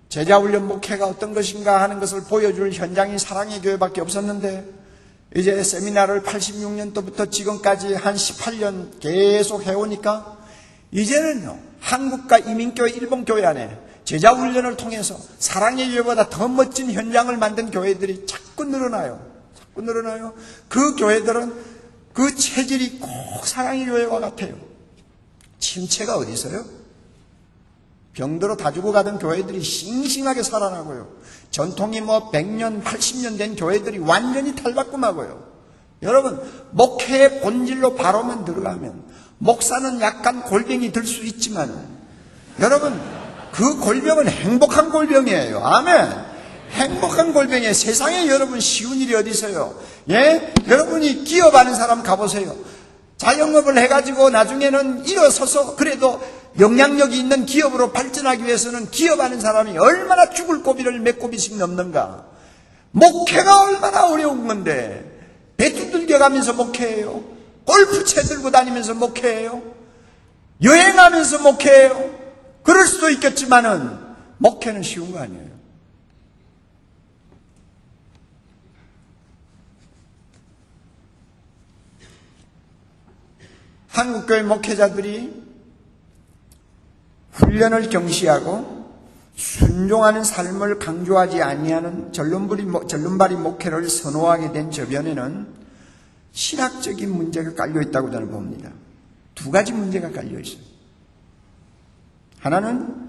제자훈련 목회가 어떤 것인가 하는 것을 보여줄 현장이 사랑의 교회밖에 없었는데, 이제 세미나를 86년도부터 지금까지 한 18년 계속 해오니까 이제는요, 한국과 이민교회, 일본교회 안에 제자훈련을 통해서 사랑의 교회보다 더 멋진 현장을 만든 교회들이 자꾸 늘어나요. 자꾸 늘어나요. 그 교회들은 그 체질이 꼭 사랑의 교회와 같아요. 침체가 어디 있어요? 병들어 다 죽어가던 교회들이 싱싱하게 살아나고요. 전통이 100년, 80년 된 교회들이 완전히 탈바꿈하고요. 여러분, 목회의 본질로 바로만 들어가면 목사는 약간 골병이 들 수 있지만, 여러분, 그 골병은 행복한 골병이에요. 아멘. 행복한 골병이에요. 세상에 여러분 쉬운 일이 어디 있어요? 예? 여러분이 기업하는 사람 가보세요. 자영업을 해가지고 나중에는 일어서서 그래도 영향력이 있는 기업으로 발전하기 위해서는 기업하는 사람이 얼마나 죽을 고비를 몇 고비씩 넘는가. 목회가 얼마나 어려운 건데 배 두들겨가면서 목회해요. 골프채 들고 다니면서 목회해요. 여행하면서 목회해요. 그럴 수도 있겠지만은 목회는 쉬운 거 아니에요. 한국교회 목회자들이 훈련을 경시하고 순종하는 삶을 강조하지 아니하는 절름발이 목회를 선호하게 된 저변에는 신학적인 문제가 깔려 있다고 저는 봅니다. 2가지 문제가 깔려 있어요. 하나는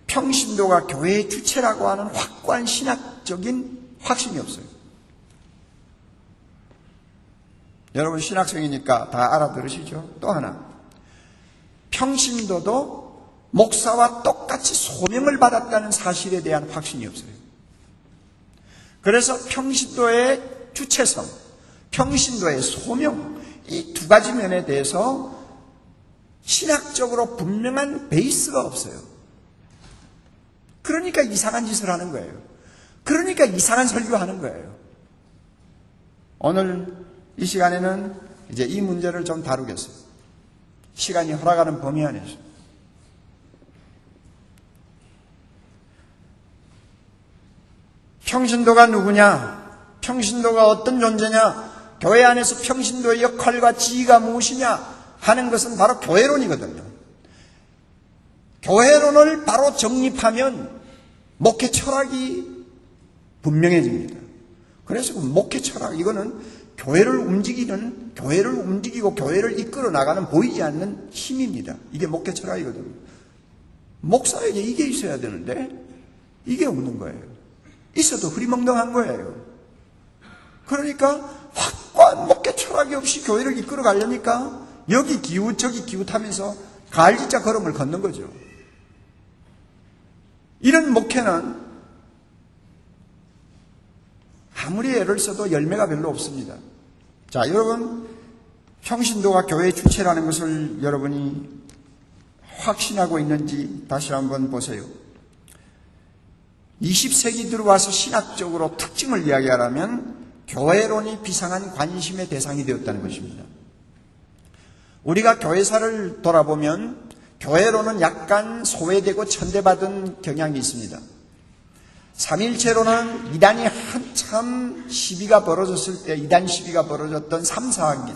평신도가 교회의 주체라고 하는 확고한 신학적인 확신이 없어요. 여러분 신학생이니까 다 알아들으시죠? 또 하나, 평신도도 목사와 똑같이 소명을 받았다는 사실에 대한 확신이 없어요. 그래서 평신도의 주체성, 평신도의 소명, 이 2가지 면에 대해서 신학적으로 분명한 베이스가 없어요. 그러니까 이상한 짓을 하는 거예요. 그러니까 이상한 설교하는 거예요. 오늘 이 시간에는 이제 이 문제를 좀 다루겠어요. 시간이 허락하는 범위 안에서. 평신도가 누구냐? 평신도가 어떤 존재냐? 교회 안에서 평신도의 역할과 지위가 무엇이냐 하는 것은 바로 교회론이거든요. 교회론을 바로 정립하면 목회 철학이 분명해집니다. 그래서 그 목회 철학, 이거는 교회를 움직이고 교회를 이끌어 나가는 보이지 않는 힘입니다. 이게 목회 철학이거든요. 목사에게 이게 있어야 되는데 이게 없는 거예요. 있어도 흐리멍덩한 거예요. 그러니까 확고한 목회 철학이 없이 교회를 이끌어 가려니까 여기 기웃 저기 기웃하면서 갈지자 걸음을 걷는 거죠. 이런 목회는 아무리 애를 써도 열매가 별로 없습니다. 자, 여러분, 평신도가 교회의 주체라는 것을 여러분이 확신하고 있는지 다시 한번 보세요. 20세기 들어와서 신학적으로 특징을 이야기하라면 교회론이 비상한 관심의 대상이 되었다는 것입니다. 우리가 교회사를 돌아보면 교회론은 약간 소외되고 천대받은 경향이 있습니다. 삼일체로는 이단이 한참 시비가 벌어졌을 때, 이단 시비가 벌어졌던 3세기,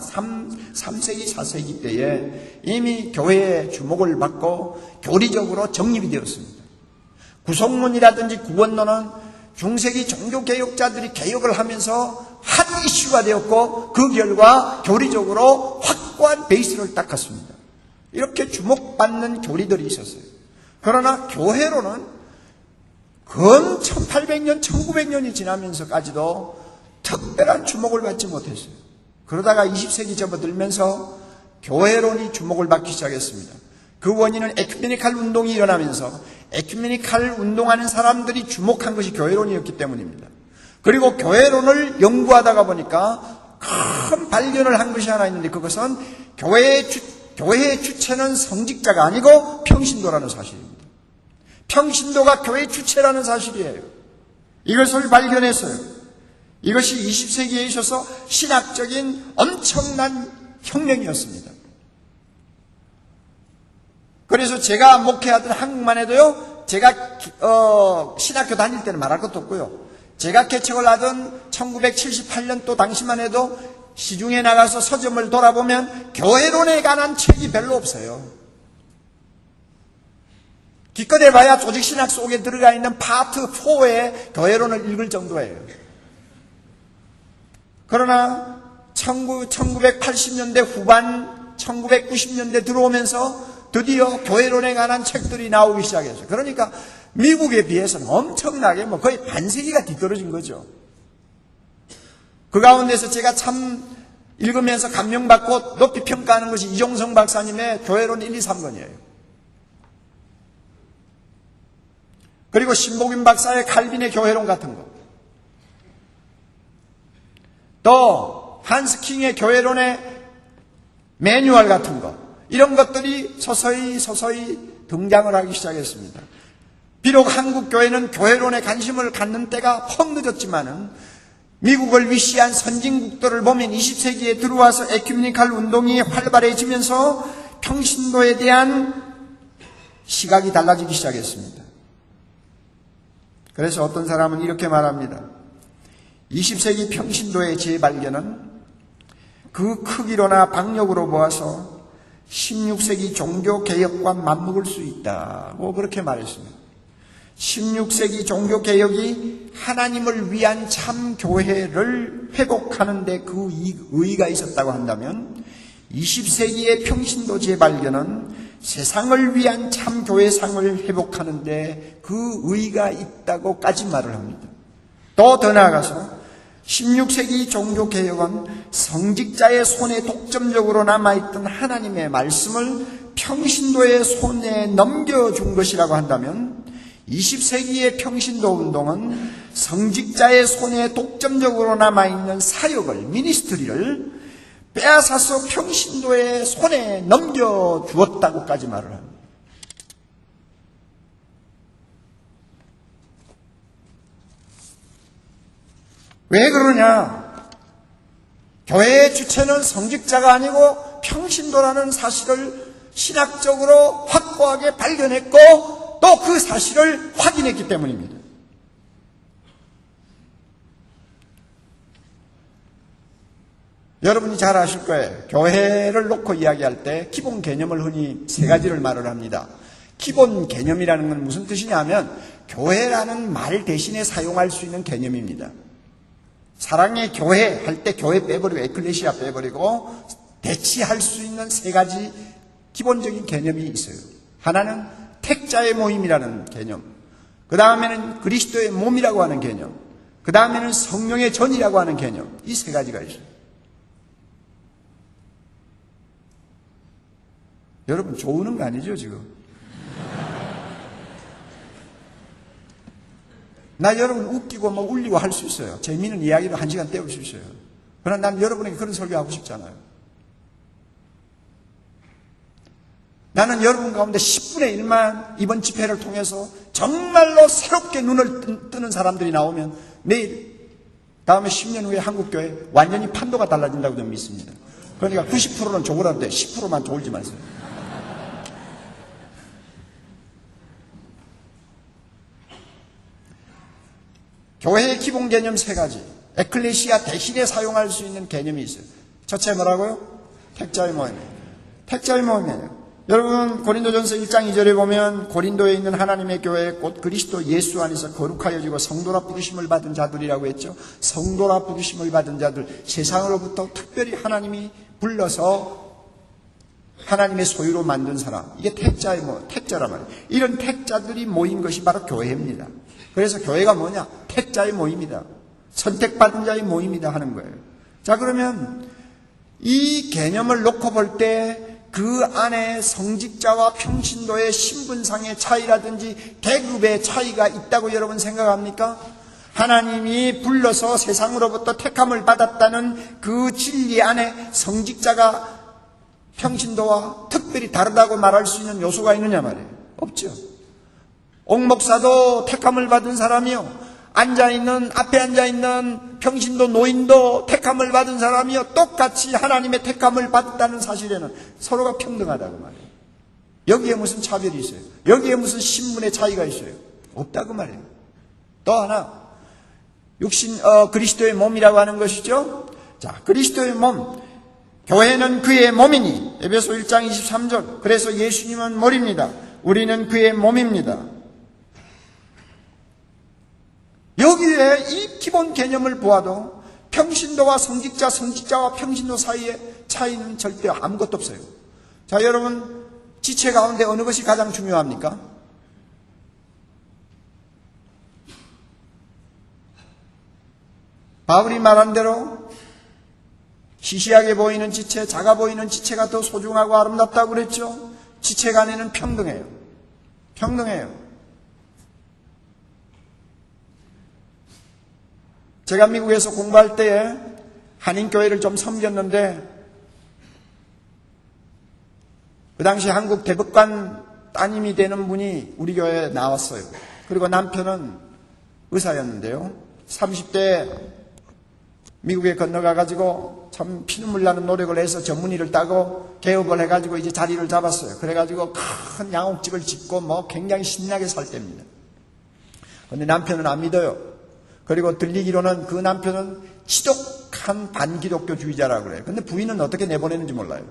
4세기 때에 이미 교회의 주목을 받고 교리적으로 정립이 되었습니다. 구속론이라든지 구원론은 중세기 종교개혁자들이 개혁을 하면서 한 이슈가 되었고 그 결과 교리적으로 확고한 베이스를 닦았습니다. 이렇게 주목받는 교리들이 있었어요. 그러나 교회로는 근 1800년, 1900년이 지나면서까지도 특별한 주목을 받지 못했어요. 그러다가 20세기 접어들면서 교회론이 주목을 받기 시작했습니다. 그 원인은 에큐메니칼 운동이 일어나면서 에큐메니칼 운동하는 사람들이 주목한 것이 교회론이었기 때문입니다. 그리고 교회론을 연구하다가 보니까 큰 발견을 한 것이 하나 있는데 그것은 교회의 주체는 성직자가 아니고 평신도라는 사실입니다. 평신도가 교회의 주체라는 사실이에요. 이것을 발견했어요. 이것이 20세기에 있어서 신학적인 엄청난 혁명이었습니다. 그래서 제가 목회하던 한국만 해도요, 제가 신학교 다닐 때는 말할 것도 없고요. 제가 개척을 하던 1978년도 당시만 해도 시중에 나가서 서점을 돌아보면 교회론에 관한 책이 별로 없어요. 기껏 해봐야 조직신학 속에 들어가 있는 파트 4의 교회론을 읽을 정도예요. 그러나 1980년대 후반, 1990년대 들어오면서 드디어 교회론에 관한 책들이 나오기 시작했어요. 그러니까 미국에 비해서는 엄청나게 거의 반세기가 뒤떨어진 거죠. 그 가운데서 제가 참 읽으면서 감명받고 높이 평가하는 것이 이종성 박사님의 교회론 1, 2, 3권이에요. 그리고 신복인 박사의 칼빈의 교회론 같은 거. 또 한스 킹의 교회론의 매뉴얼 같은 거. 이런 것들이 서서히 등장을 하기 시작했습니다. 비록 한국 교회는 교회론에 관심을 갖는 때가 퍽 늦었지만은 미국을 위시한 선진국들을 보면 20세기에 들어와서 에큐메니칼 운동이 활발해지면서 평신도에 대한 시각이 달라지기 시작했습니다. 그래서 어떤 사람은 이렇게 말합니다. 20세기 평신도의 재발견은 그 크기로나 박력으로 보아서 16세기 종교개혁과 맞먹을 수 있다고 그렇게 말했습니다. 16세기 종교개혁이 하나님을 위한 참 교회를 회복하는 데 그 의의가 있었다고 한다면 20세기의 평신도 재발견은 세상을 위한 참 교회상을 회복하는 데 그 의의가 있다고까지 말을 합니다. 또 더 나아가서 16세기 종교개혁은 성직자의 손에 독점적으로 남아있던 하나님의 말씀을 평신도의 손에 넘겨준 것이라고 한다면 20세기의 평신도 운동은 성직자의 손에 독점적으로 남아있는 사역을, 미니스트리를 빼앗아서 평신도의 손에 넘겨주었다고까지 말을 합니다. 왜 그러냐? 교회의 주체는 성직자가 아니고 평신도라는 사실을 신학적으로 확고하게 발견했고 또 그 사실을 확인했기 때문입니다. 여러분이 잘 아실 거예요. 교회를 놓고 이야기할 때 기본 개념을 흔히 세 가지를 말을 합니다. 기본 개념이라는 건 무슨 뜻이냐면 교회라는 말 대신에 사용할 수 있는 개념입니다. 사랑의 교회 할 때 교회 빼버리고 에클레시아 빼버리고 대치할 수 있는 세 가지 기본적인 개념이 있어요. 하나는 택자의 모임이라는 개념, 그 다음에는 그리스도의 몸이라고 하는 개념, 그 다음에는 성령의 전이라고 하는 개념, 이 세 가지가 있어요. 여러분 좋으는 거 아니죠 지금? 나 여러분 웃기고 뭐 울리고 할 수 있어요. 재미있는 이야기로 1시간 때울 수 있어요. 그러나 난 여러분에게 그런 설교하고 싶잖아요. 나는 여러분 가운데 10분의 1만 이번 집회를 통해서 정말로 새롭게 눈을 뜨는 사람들이 나오면 내일 다음에 10년 후에 한국교회 완전히 판도가 달라진다고 저는 믿습니다. 그러니까 90%는 좋으라는데 10%만 좋을지 마세요. 교회의 기본 개념 세 가지, 에클레시아 대신에 사용할 수 있는 개념이 있어요. 첫째 뭐라고요? 택자의 모임이에요. 택자의 모임이에요. 여러분 고린도전서 1장 2절에 보면 고린도에 있는 하나님의 교회 곧 그리스도 예수 안에서 거룩하여지고 성도라 부르심을 받은 자들이라고 했죠. 성도라 부르심을 받은 자들, 세상으로부터 특별히 하나님이 불러서 하나님의 소유로 만든 사람, 이게 택자란 말이에요. 이런 택자들이 모인 것이 바로 교회입니다. 그래서 교회가 뭐냐? 택자의 모임이다. 선택받은 자의 모임이다 하는 거예요. 자, 그러면 이 개념을 놓고 볼 때 그 안에 성직자와 평신도의 신분상의 차이라든지 계급의 차이가 있다고 여러분 생각합니까? 하나님이 불러서 세상으로부터 택함을 받았다는 그 진리 안에 성직자가 평신도와 특별히 다르다고 말할 수 있는 요소가 있느냐 말이에요. 없죠. 옥목사도 택함을 받은 사람이요, 앞에 앉아있는 평신도 노인도 택함을 받은 사람이요, 똑같이 하나님의 택함을 받았다는 사실에는 서로가 평등하다고 말이에요. 여기에 무슨 차별이 있어요? 여기에 무슨 신분의 차이가 있어요? 없다고 말이에요. 또 하나, 그리스도의 몸이라고 하는 것이죠. 자, 그리스도의 몸, 교회는 그의 몸이니, 에베소 1장 23절. 그래서 예수님은 머리입니다. 우리는 그의 몸입니다. 여기에 이 기본 개념을 보아도 평신도와 성직자, 성직자와 평신도 사이의 차이는 절대 아무것도 없어요. 자, 여러분, 지체 가운데 어느 것이 가장 중요합니까? 바울이 말한 대로 시시하게 보이는 지체, 작아 보이는 지체가 더 소중하고 아름답다고 그랬죠. 지체 간에는 평등해요. 평등해요. 제가 미국에서 공부할 때에 한인교회를 좀 섬겼는데 그 당시 한국 대법관 따님이 되는 분이 우리 교회에 나왔어요. 그리고 남편은 의사였는데요. 30대 미국에 건너가가지고 참 피눈물 나는 노력을 해서 전문의를 따고 개업을 해가지고 이제 자리를 잡았어요. 그래가지고 큰 양옥집을 짓고 뭐 굉장히 신나게 살 때입니다. 그런데 남편은 안 믿어요. 그리고 들리기로는 그 남편은 지독한 반기독교주의자라고 그래요. 근데 부인은 어떻게 내보내는지 몰라요.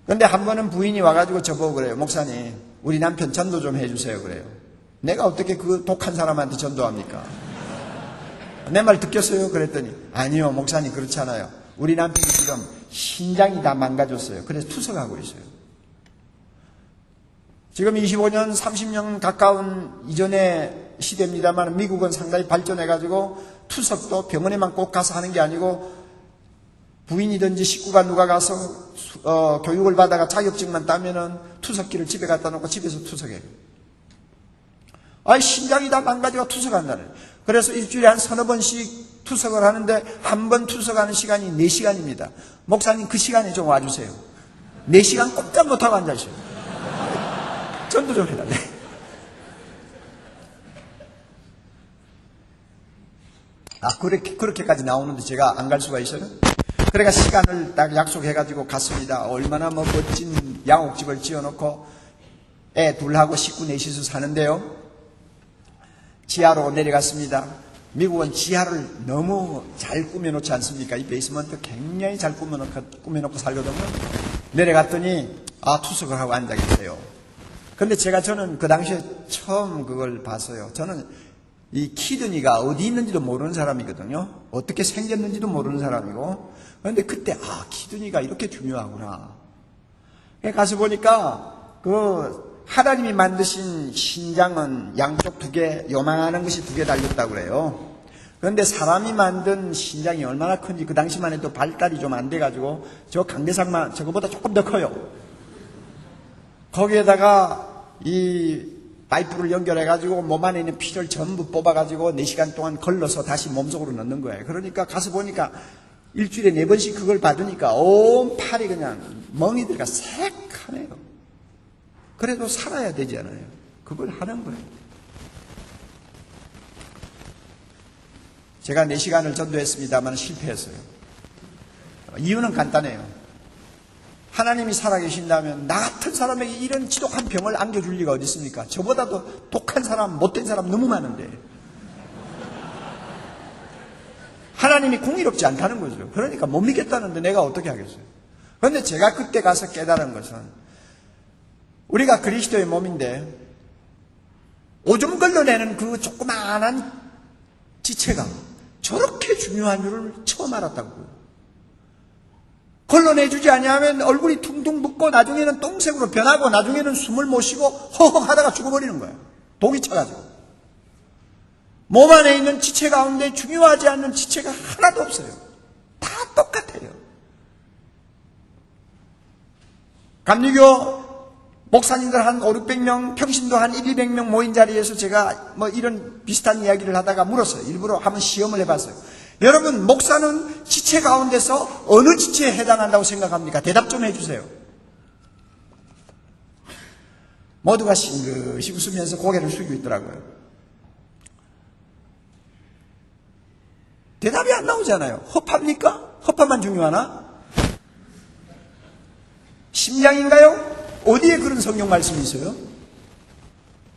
근데 한 번은 부인이 와가지고 저보고 그래요. 목사님, 우리 남편 전도 좀 해주세요. 그래요. 내가 어떻게 그 독한 사람한테 전도합니까? 내 말 듣겠어요? 그랬더니 아니요, 목사님 그렇지 않아요. 우리 남편이 지금 신장이 다 망가졌어요. 그래서 투석하고 있어요. 지금 25년, 30년 가까운 이전의 시대입니다만 미국은 상당히 발전해가지고 투석도 병원에만 꼭 가서 하는 게 아니고 부인이든지 식구가 누가 가서 교육을 받아가 자격증만 따면은 투석기를 집에 갖다 놓고 집에서 투석해요. 신장이 다 망가지고 투석한다는. 그래서 일주일에 한 서너 번씩 투석을 하는데 한 번 투석하는 시간이 4시간입니다. 목사님 그 시간에 좀 와주세요. 4시간 꼼짝 못하고 앉아있어요. 전도 좀 해달래. 그렇게까지 나오는데 제가 안 갈 수가 있어요? 그러니까 시간을 딱 약속해가지고 갔습니다. 얼마나 멋진 양옥집을 지어놓고 애 둘하고 식구 넷이서 사는데요. 지하로 내려갔습니다. 미국은 지하를 너무 잘 꾸며놓지 않습니까? 이 베이스먼트 굉장히 잘 꾸며놓고 살거든요. 내려갔더니 투석을 하고 앉아 계세요. 근데 저는 그 당시에 처음 그걸 봤어요. 저는 이 키드니가 어디 있는지도 모르는 사람이거든요. 어떻게 생겼는지도 모르는 사람이고. 그런데 그때 키드니가 이렇게 중요하구나. 가서 보니까 하나님이 만드신 신장은 양쪽 2개, 요만한 것이 2개 달렸다고 그래요. 그런데 사람이 만든 신장이 얼마나 큰지 그 당시만 해도 발달이 좀 안 돼가지고 저 강대상만 저거보다 조금 더 커요. 거기에다가 이 파이프를 연결해가지고 몸 안에 있는 피를 전부 뽑아가지고 4시간 동안 걸러서 다시 몸속으로 넣는 거예요. 그러니까 가서 보니까 일주일에 4번씩 그걸 받으니까 온 팔이 그냥 멍이들과 새카매요. 그래도 살아야 되잖아요. 그걸 하는 거예요. 제가 4시간을 전도했습니다만 실패했어요. 이유는 간단해요. 하나님이 살아계신다면 나 같은 사람에게 이런 지독한 병을 안겨줄 리가 어디 있습니까? 저보다도 독한 사람, 못된 사람 너무 많은데. 하나님이 공의롭지 않다는 거죠. 그러니까 못 믿겠다는데 내가 어떻게 하겠어요? 그런데 제가 그때 가서 깨달은 것은 우리가 그리스도의 몸인데 오줌 걸러내는 그 조그마한 지체가 저렇게 중요한 줄을 처음 알았다고요. 걸러내주지 아니하면 얼굴이 퉁퉁 붓고 나중에는 똥색으로 변하고 나중에는 숨을 못 쉬고 허헉 하다가 죽어버리는 거예요. 독이 차가지고. 몸 안에 있는 지체 가운데 중요하지 않는 지체가 하나도 없어요. 다 똑같아요. 감리교 목사님들 한 500~600명, 평신도 한 100~200명 모인 자리에서 제가 이런 비슷한 이야기를 하다가 물었어요. 일부러 한번 시험을 해봤어요. 여러분, 목사는 지체 가운데서 어느 지체에 해당한다고 생각합니까? 대답 좀 해주세요. 모두가 싱긋이 웃으면서 고개를 숙이고 있더라고요. 대답이 안 나오잖아요. 허팝니까? 허팝만 중요하나? 심장인가요? 어디에 그런 성경 말씀이 있어요?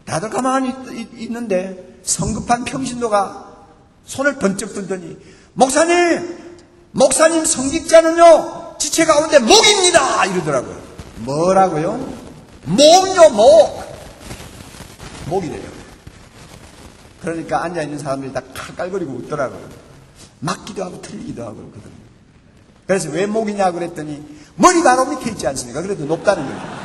다들 가만히 있는데 성급한 평신도가 손을 번쩍 들더니 목사님 성직자는요 지체 가운데 목입니다 이러더라고요. 뭐라고요? 목이요, 목이래요. 그러니까 앉아있는 사람들이 다 칼깔거리고 웃더라고요. 맞기도 하고 틀리기도 하고 그러거든요. 그래서 왜 목이냐고 그랬더니 머리 바로 밑에 있지 않습니까? 그래도 높다는 거죠.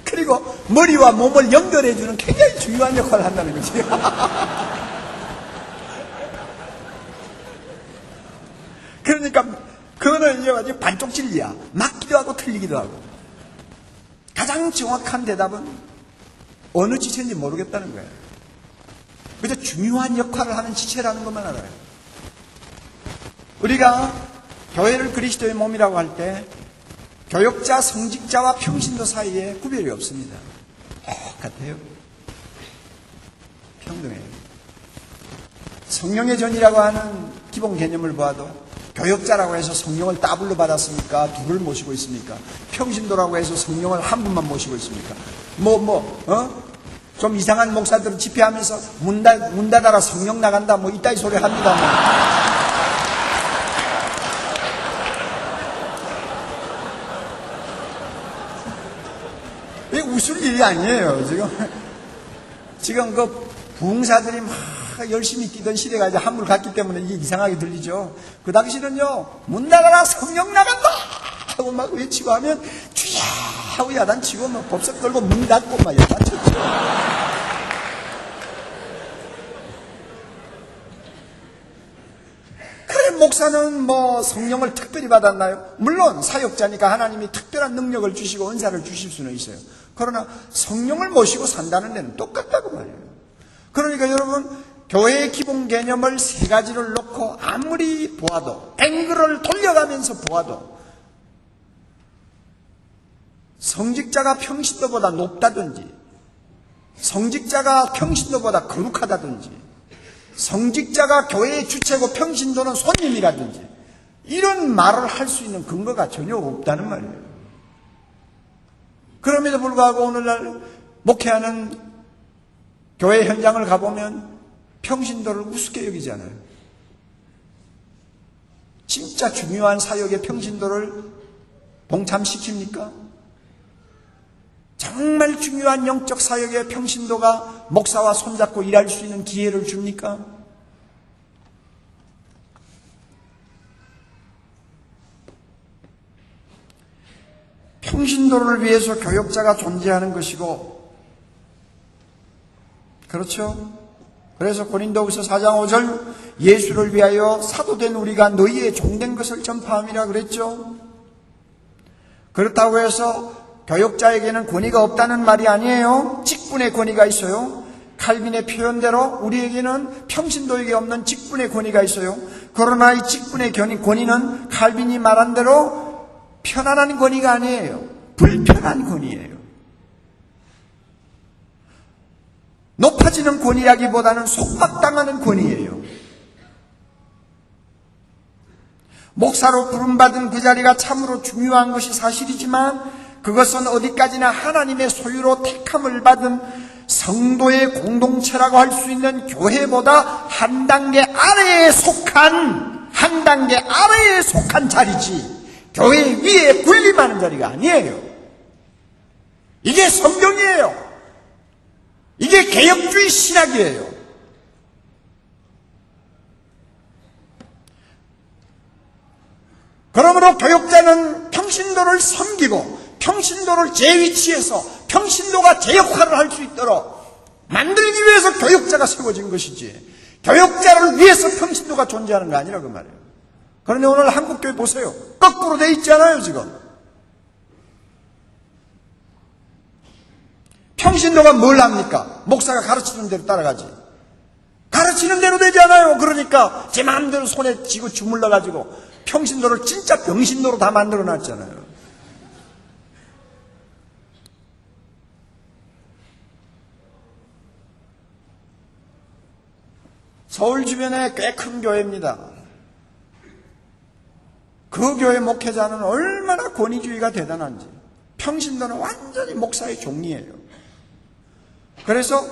그리고 머리와 몸을 연결해주는 굉장히 중요한 역할을 한다는 거지. 그러니까 그거는 이제 아주 반쪽 진리야. 맞기도 하고 틀리기도 하고. 가장 정확한 대답은 어느 지체인지 모르겠다는 거예요. 그저 중요한 역할을 하는 지체라는 것만 알아요. 우리가 교회를 그리스도의 몸이라고 할 때 교역자, 성직자와 평신도 사이에 구별이 없습니다. 똑같아요. 평등해요. 성령의 전이라고 하는 기본 개념을 보아도 교역자라고 해서 성령을 따블로 받았습니까? 둘을 모시고 있습니까? 평신도라고 해서 성령을 한 분만 모시고 있습니까? 좀 이상한 목사들은 집회하면서 문 닫아라 성령 나간다 이따위 소리 합니다. 이게 웃을 일이 아니에요. 지금 그 부흥사들이 막 열심히 뛰던 시대가 이제 한물 갔기 때문에 이게 이상하게 들리죠. 그 당시는요, 문 닫아라 성령 나간다 하고 막 외치고 하면 주야 하고 야단치고 막 법석 걸고 문 닫고 막 야단쳤죠. 그래 목사는 성령을 특별히 받았나요? 물론 사역자니까 하나님이 특별한 능력을 주시고 은사를 주실 수는 있어요. 그러나 성령을 모시고 산다는 데는 똑같다고 말해요. 그러니까 여러분 교회의 기본 개념을 3가지를 놓고 아무리 보아도 앵글을 돌려가면서 보아도 성직자가 평신도보다 높다든지 성직자가 평신도보다 거룩하다든지 성직자가 교회의 주체고 평신도는 손님이라든지 이런 말을 할 수 있는 근거가 전혀 없다는 말이에요. 그럼에도 불구하고 오늘날 목회하는 교회 현장을 가보면 평신도를 우습게 여기잖아요. 진짜 중요한 사역에 평신도를 동참시킵니까? 정말 중요한 영적 사역에 평신도가 목사와 손잡고 일할 수 있는 기회를 줍니까? 평신도를 위해서 교역자가 존재하는 것이고, 그렇죠? 그래서 고린도후서 4장 5절 예수를 위하여 사도된 우리가 너희의 종된 것을 전파함이라 그랬죠. 그렇다고 해서 교역자에게는 권위가 없다는 말이 아니에요. 직분의 권위가 있어요. 칼빈의 표현대로 우리에게는 평신도에게 없는 직분의 권위가 있어요. 그러나 이 직분의 권위는 칼빈이 말한 대로 편안한 권위가 아니에요. 불편한 권위예요. 높아지는 권위라기보다는 속박당하는 권위예요. 목사로 부름받은 그 자리가 참으로 중요한 것이 사실이지만 그것은 어디까지나 하나님의 소유로 택함을 받은 성도의 공동체라고 할 수 있는 교회보다 한 단계 아래에 속한 자리지 교회 위에 군림하는 자리가 아니에요. 이게 성경이에요. 이게 개혁주의 신학이에요. 그러므로 교역자는 평신도를 섬기고 평신도를 제 위치에서 평신도가 제 역할을 할 수 있도록 만들기 위해서 교역자가 세워진 것이지 교역자를 위해서 평신도가 존재하는 거 아니라 그 말이에요. 그런데 오늘 한국교회 보세요. 거꾸로 돼 있잖아요 지금. 평신도가 뭘 합니까? 목사가 가르치는 대로 따라가지. 가르치는 대로 되지 않아요. 그러니까 제 마음대로 손에 쥐고 주물러가지고 평신도를 진짜 병신도로 다 만들어놨잖아요. 서울 주변에 꽤 큰 교회입니다. 그 교회 목회자는 얼마나 권위주의가 대단한지. 평신도는 완전히 목사의 종이에요. 그래서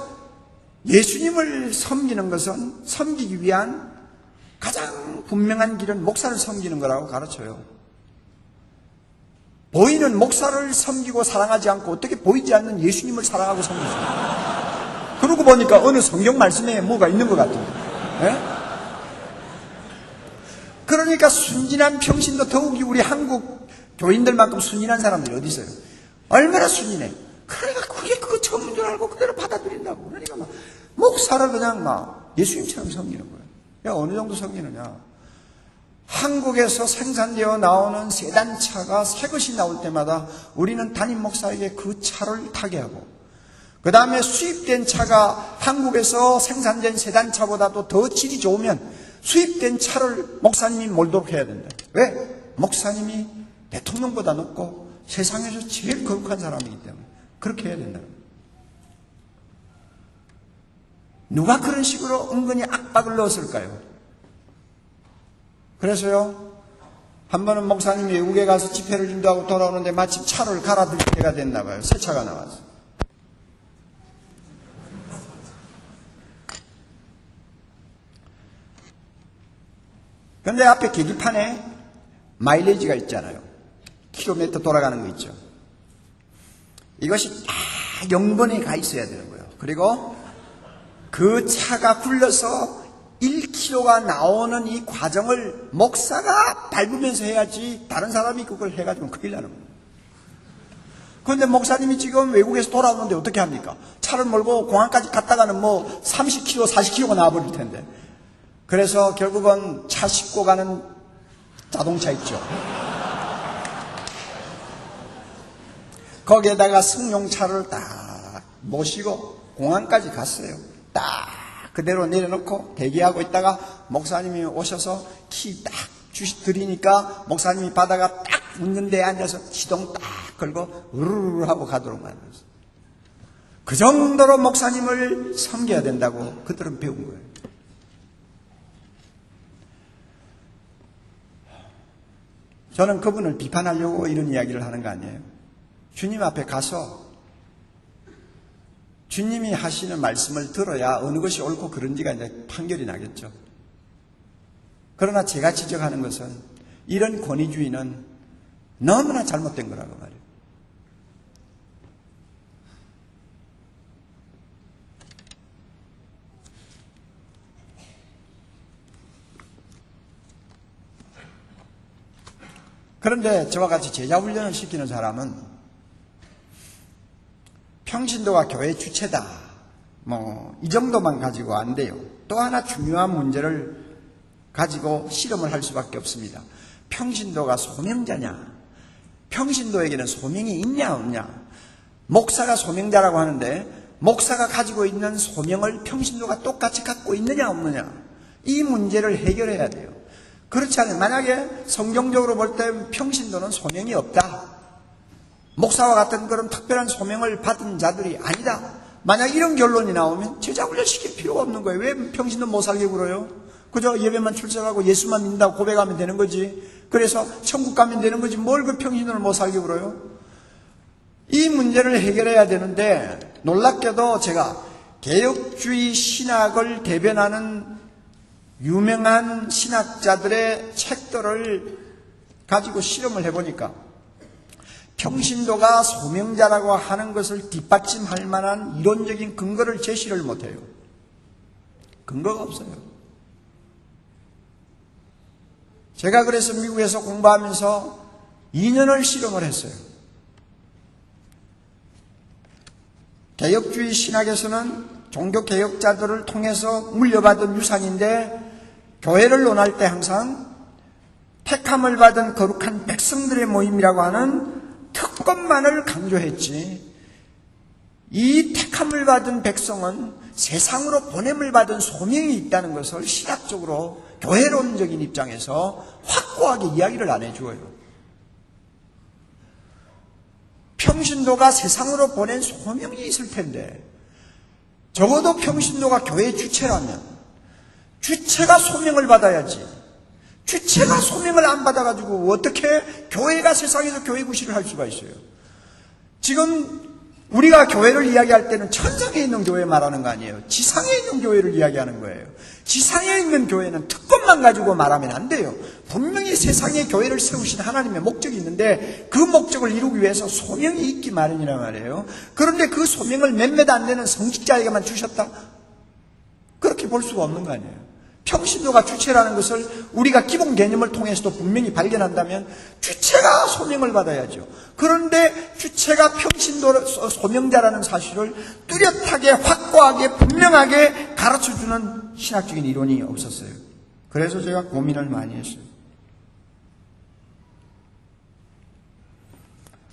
예수님을 섬기는 것은 섬기기 위한 가장 분명한 길은 목사를 섬기는 거라고 가르쳐요. 보이는 목사를 섬기고 사랑하지 않고 어떻게 보이지 않는 예수님을 사랑하고 섬기죠? 그러고 보니까 어느 성경 말씀에 뭐가 있는 것 같아요. 네? 그러니까 순진한 평신도 더욱이 우리 한국 교인들만큼 순진한 사람들이 어디 있어요? 얼마나 순진해. 그러니까 그게 그거 처음인 줄 알고 그대로 받아들인다고. 그러니까 막 목사를 그냥 막 예수님처럼 섬기는 거예요. 야, 어느 정도 섬기느냐. 한국에서 생산되어 나오는 세단차가 새것이 나올 때마다 우리는 담임 목사에게 그 차를 타게 하고 그 다음에 수입된 차가 한국에서 생산된 세단차보다도 더 질이 좋으면 수입된 차를 목사님이 몰도록 해야 된다. 왜? 목사님이 대통령보다 높고 세상에서 제일 거룩한 사람이기 때문에 그렇게 해야 된다. 누가 그런 식으로 은근히 압박을 넣었을까요? 그래서요, 한 번은 목사님이 외국에 가서 집회를 인도하고 돌아오는데 마침 차를 갈아들 때가 됐나 봐요. 새 차가 나와서. 그런데 앞에 계기판에 마일리지가 있잖아요. 킬로미터 돌아가는 거 있죠. 이것이 다 0번에 가 있어야 되는 거예요. 그리고 그 차가 굴러서 1km가 나오는 이 과정을 목사가 밟으면서 해야지 다른 사람이 그걸 해가지고 큰일 나는 거예요. 그런데 목사님이 지금 외국에서 돌아오는데 어떻게 합니까? 차를 몰고 공항까지 갔다가는 뭐 30km, 40km가 나와버릴 텐데. 그래서 결국은 차 싣고 가는 자동차 있죠. 거기에다가 승용차를 딱 모시고 공항까지 갔어요. 딱 그대로 내려놓고 대기하고 있다가 목사님이 오셔서 키 딱 드리니까 목사님이 바다가 딱 있는 데에 앉아서 시동 딱 걸고 으르르 하고 가도록 만들었어요. 그 정도로 목사님을 섬겨야 된다고 그들은 배운 거예요. 저는 그분을 비판하려고 이런 이야기를 하는 거 아니에요. 주님 앞에 가서 주님이 하시는 말씀을 들어야 어느 것이 옳고 그른지가 이제 판결이 나겠죠. 그러나 제가 지적하는 것은 이런 권위주의는 너무나 잘못된 거라고 말이에요. 그런데 저와 같이 제자 훈련을 시키는 사람은 평신도가 교회 주체다, 이 정도만 가지고 안 돼요. 또 하나 중요한 문제를 가지고 실험을 할 수밖에 없습니다. 평신도가 소명자냐? 평신도에게는 소명이 있냐 없냐? 목사가 소명자라고 하는데 목사가 가지고 있는 소명을 평신도가 똑같이 갖고 있느냐 없느냐? 이 문제를 해결해야 돼요. 그렇지 않으면 만약에 성경적으로 볼 때 평신도는 소명이 없다, 목사와 같은 그런 특별한 소명을 받은 자들이 아니다, 만약 이런 결론이 나오면 제자 훈련 시킬 필요가 없는 거예요. 왜 평신도 못 살게 굴어요? 그저 예배만 출석하고 예수만 믿는다고 고백하면 되는 거지. 그래서 천국 가면 되는 거지. 뭘 그 평신도를 못 살게 굴어요? 이 문제를 해결해야 되는데, 놀랍게도 제가 개혁주의 신학을 대변하는 유명한 신학자들의 책들을 가지고 실험을 해보니까 평신도가 소명자라고 하는 것을 뒷받침할 만한 이론적인 근거를 제시를 못해요. 근거가 없어요. 제가 그래서 미국에서 공부하면서 2년을 실험을 했어요. 개혁주의 신학에서는 종교개혁자들을 통해서 물려받은 유산인데, 교회를 논할 때 항상 택함을 받은 거룩한 백성들의 모임이라고 하는 특권만을 강조했지, 이 택함을 받은 백성은 세상으로 보냄을 받은 소명이 있다는 것을 신학적으로 교회론적인 입장에서 확고하게 이야기를 안 해주어요. 평신도가 세상으로 보낸 소명이 있을 텐데, 적어도 평신도가 교회 주체라면 주체가 소명을 받아야지, 주체가 소명을 안 받아가지고 어떻게 교회가 세상에서 교회 구실을 할 수가 있어요? 지금 우리가 교회를 이야기할 때는 천상에 있는 교회 말하는 거 아니에요. 지상에 있는 교회를 이야기하는 거예요. 지상에 있는 교회는 특권만 가지고 말하면 안 돼요. 분명히 세상에 교회를 세우신 하나님의 목적이 있는데 그 목적을 이루기 위해서 소명이 있기 마련이란 말이에요. 그런데 그 소명을 몇몇 안 되는 성직자에게만 주셨다? 그렇게 볼 수가 없는 거 아니에요. 평신도가 주체라는 것을 우리가 기본 개념을 통해서도 분명히 발견한다면 주체가 소명을 받아야죠. 그런데 주체가 평신도 소명자라는 사실을 뚜렷하게 확고하게 분명하게 가르쳐주는 신학적인 이론이 없었어요. 그래서 제가 고민을 많이 했어요.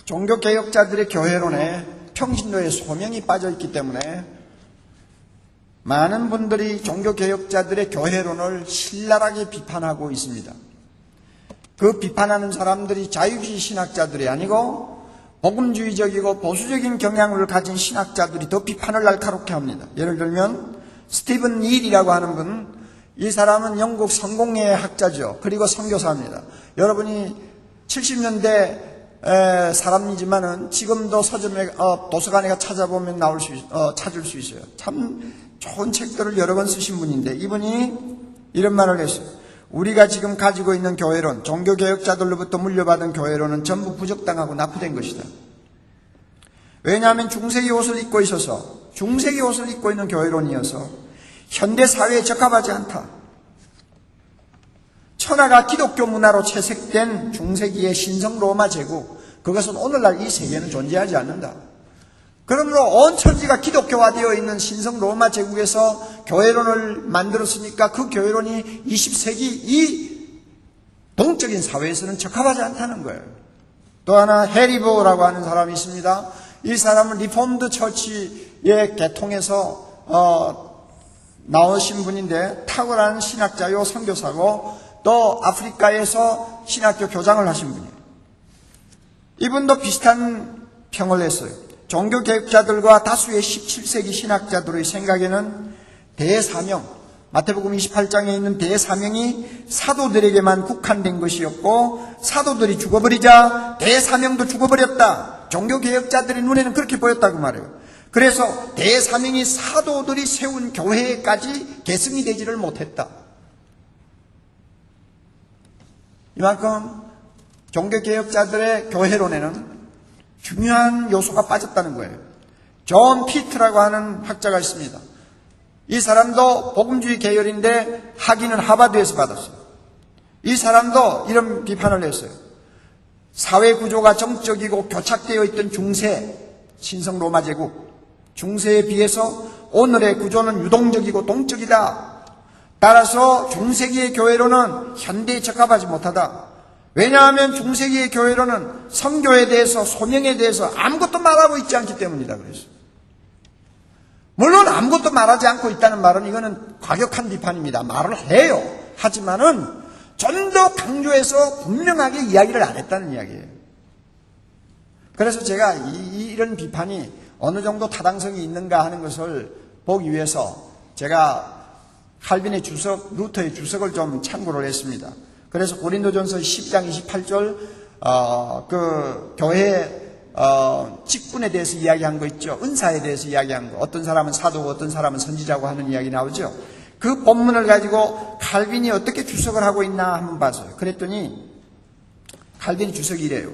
종교개혁자들의 교회론에 평신도의 소명이 빠져있기 때문에 많은 분들이 종교개혁자들의 교회론을 신랄하게 비판하고 있습니다. 그 비판하는 사람들이 자유주의 신학자들이 아니고 복음주의적이고 보수적인 경향을 가진 신학자들이 더 비판을 날카롭게 합니다. 예를 들면 스티븐 닐이라고 하는 분, 이 사람은 영국 성공회 학자죠. 그리고 선교사입니다. 여러분이 70년대 사람이지만은 지금도 서점에 도서관에 찾아보면 찾을 수 있어요. 참 좋은 책들을 여러 번 쓰신 분인데, 이분이 이런 말을 했어요. 우리가 지금 가지고 있는 교회론, 종교개혁자들로부터 물려받은 교회론은 전부 부적당하고 납부된 것이다. 왜냐하면 중세기 옷을 입고 있어서, 중세기 옷을 입고 있는 교회론이어서 현대 사회에 적합하지 않다. 천하가 기독교 문화로 채색된 중세기의 신성 로마 제국, 그것은 오늘날 이 세계는 존재하지 않는다. 그러므로 온 천지가 기독교화되어 있는 신성 로마 제국에서 교회론을 만들었으니까 그 교회론이 20세기 이 동적인 사회에서는 적합하지 않다는 거예요. 또 하나 해리보라고 하는 사람이 있습니다. 이 사람은 리폼드 처치의 계통에서 나오신 분인데 탁월한 신학자요 선교사고 또 아프리카에서 신학교 교장을 하신 분이에요. 이분도 비슷한 평을 했어요. 종교개혁자들과 다수의 17세기 신학자들의 생각에는 대사명, 마태복음 28장에 있는 대사명이 사도들에게만 국한된 것이었고 사도들이 죽어버리자 대사명도 죽어버렸다. 종교개혁자들의 눈에는 그렇게 보였다고 말해요. 그래서 대사명이 사도들이 세운 교회까지 계승이 되지를 못했다. 이만큼 종교개혁자들의 교회론에는 중요한 요소가 빠졌다는 거예요. 존 피트라고 하는 학자가 있습니다. 이 사람도 복음주의 계열인데 학위는 하버드에서 받았어요. 이 사람도 이런 비판을 했어요. 사회 구조가 정적이고 교착되어 있던 중세, 신성 로마 제국, 중세에 비해서 오늘의 구조는 유동적이고 동적이다. 따라서 중세기의 교회로는 현대에 적합하지 못하다. 왜냐하면 중세기의 교회로는 성교에 대해서, 소명에 대해서 아무것도 말하고 있지 않기 때문이다 그랬어요. 물론 아무것도 말하지 않고 있다는 말은 이거는 과격한 비판입니다. 말을 해요. 하지만은 좀 더 강조해서 분명하게 이야기를 안 했다는 이야기예요. 그래서 제가 이런 비판이 어느 정도 타당성이 있는가 하는 것을 보기 위해서 제가 칼빈의 주석, 루터의 주석을 좀 참고를 했습니다. 그래서 고린도전서 10장 28절 그 교회 직분에 대해서 이야기한 거 있죠. 은사에 대해서 이야기한 거. 어떤 사람은 사도고 어떤 사람은 선지자고 하는 이야기 나오죠. 그 본문을 가지고 칼빈이 어떻게 주석을 하고 있나 한번 봤어요. 그랬더니 칼빈이 주석이 이래요.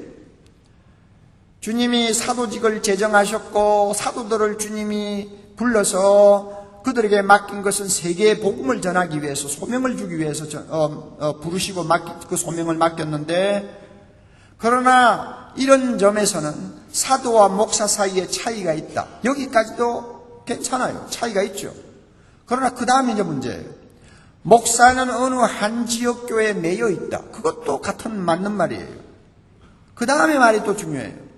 주님이 사도직을 제정하셨고 사도들을 주님이 불러서 그들에게 맡긴 것은 세계에 복음을 전하기 위해서, 소명을 주기 위해서 부르시고 그 소명을 맡겼는데, 그러나 이런 점에서는 사도와 목사 사이에 차이가 있다. 여기까지도 괜찮아요. 차이가 있죠. 그러나 그 다음에 이제 문제예요. 목사는 어느 한 지역교회에 매여 있다. 그것도 같은 맞는 말이에요. 그 다음에 말이 또 중요해요.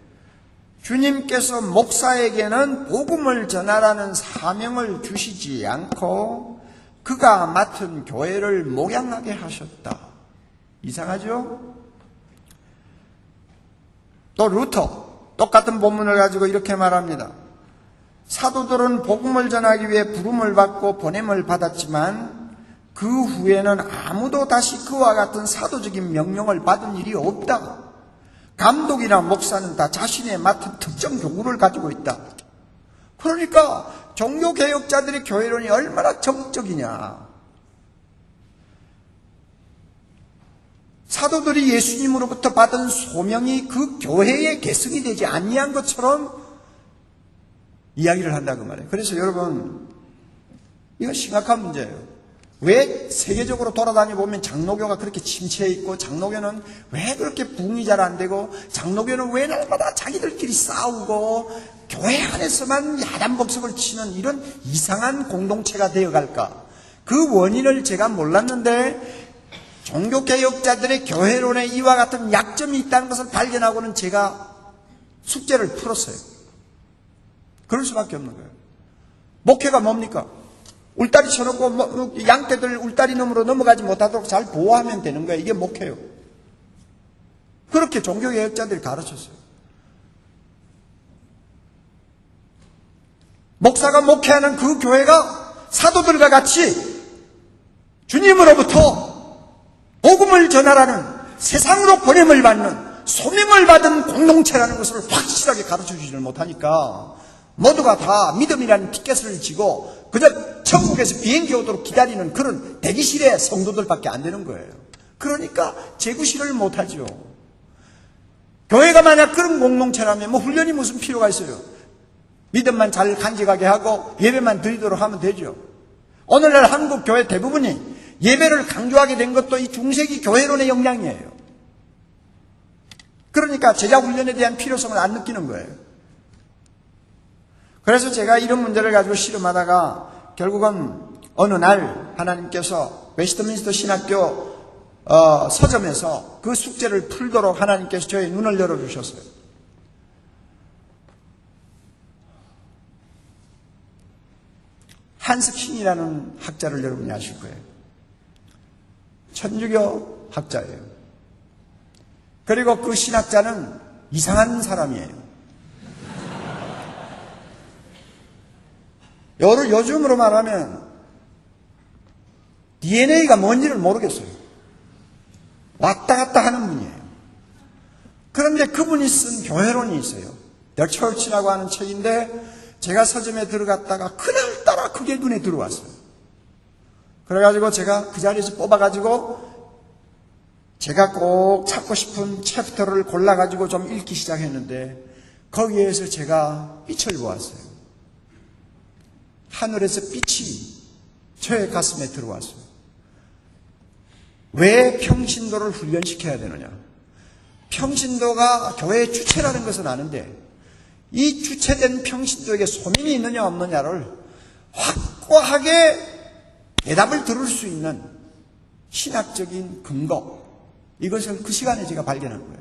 주님께서 목사에게는 복음을 전하라는 사명을 주시지 않고 그가 맡은 교회를 목양하게 하셨다. 이상하죠? 또 루터 똑같은 본문을 가지고 이렇게 말합니다. 사도들은 복음을 전하기 위해 부름을 받고 보냄을 받았지만 그 후에는 아무도 다시 그와 같은 사도적인 명령을 받은 일이 없다. 감독이나 목사는 다 자신의 맡은 특정 교구를 가지고 있다. 그러니까 종교개혁자들의 교회론이 얼마나 정적이냐. 사도들이 예수님으로부터 받은 소명이 그 교회의 계승이 되지 아니한 것처럼 이야기를 한다고 말해요. 그래서 여러분, 이건 심각한 문제예요. 왜 세계적으로 돌아다니 보면 장로교가 그렇게 침체해 있고, 장로교는 왜 그렇게 부흥이 잘 안 되고, 장로교는 왜 날마다 자기들끼리 싸우고 교회 안에서만 야단법석을 치는 이런 이상한 공동체가 되어갈까? 그 원인을 제가 몰랐는데 종교개혁자들의 교회론에 이와 같은 약점이 있다는 것을 발견하고는 제가 숙제를 풀었어요. 그럴 수밖에 없는 거예요. 목회가 뭡니까? 울타리 쳐놓고 양떼들 울타리 너머로 넘어가지 못하도록 잘 보호하면 되는 거예요. 이게 목회요. 그렇게 종교개혁자들이 가르쳤어요. 목사가 목회하는 그 교회가 사도들과 같이 주님으로부터 복음을 전하라는, 세상으로 보냄을 받는, 소명을 받은 공동체라는 것을 확실하게 가르쳐주지를 못하니까 모두가 다 믿음이라는 티켓을 지고 그저 천국에서 비행기 오도록 기다리는 그런 대기실의 성도들밖에 안 되는 거예요. 그러니까 재구실을 못하죠. 교회가 만약 그런 공동체라면 뭐 훈련이 무슨 필요가 있어요. 믿음만 잘 간직하게 하고 예배만 드리도록 하면 되죠. 오늘날 한국 교회 대부분이 예배를 강조하게 된 것도 이 중세기 교회론의 영향이에요. 그러니까 제자 훈련에 대한 필요성을 안 느끼는 거예요. 그래서 제가 이런 문제를 가지고 씨름하다가 결국은 어느 날 하나님께서 웨스트민스터 신학교 서점에서 그 숙제를 풀도록 하나님께서 저의 눈을 열어주셨어요. 한스 킹이라는 학자를 여러분이 아실 거예요. 천주교 학자예요. 그리고 그 신학자는 이상한 사람이에요. 요즘으로 말하면 DNA가 뭔지를 모르겠어요. 왔다 갔다 하는 분이에요. 그런데 그분이 쓴 교회론이 있어요. The Church라고 하는 책인데 제가 서점에 들어갔다가 그날따라 그게 눈에 들어왔어요. 그래가지고 제가 그 자리에서 뽑아가지고 제가 꼭 찾고 싶은 챕터를 골라가지고 좀 읽기 시작했는데 거기에서 제가 빛을 보았어요. 하늘에서 빛이 저의 가슴에 들어왔어요. 왜 평신도를 훈련시켜야 되느냐? 평신도가 교회의 주체라는 것은 아는데 이 주체된 평신도에게 소명이 있느냐 없느냐를 확고하게 대답을 들을 수 있는 신학적인 근거, 이것을 그 시간에 제가 발견한 거예요.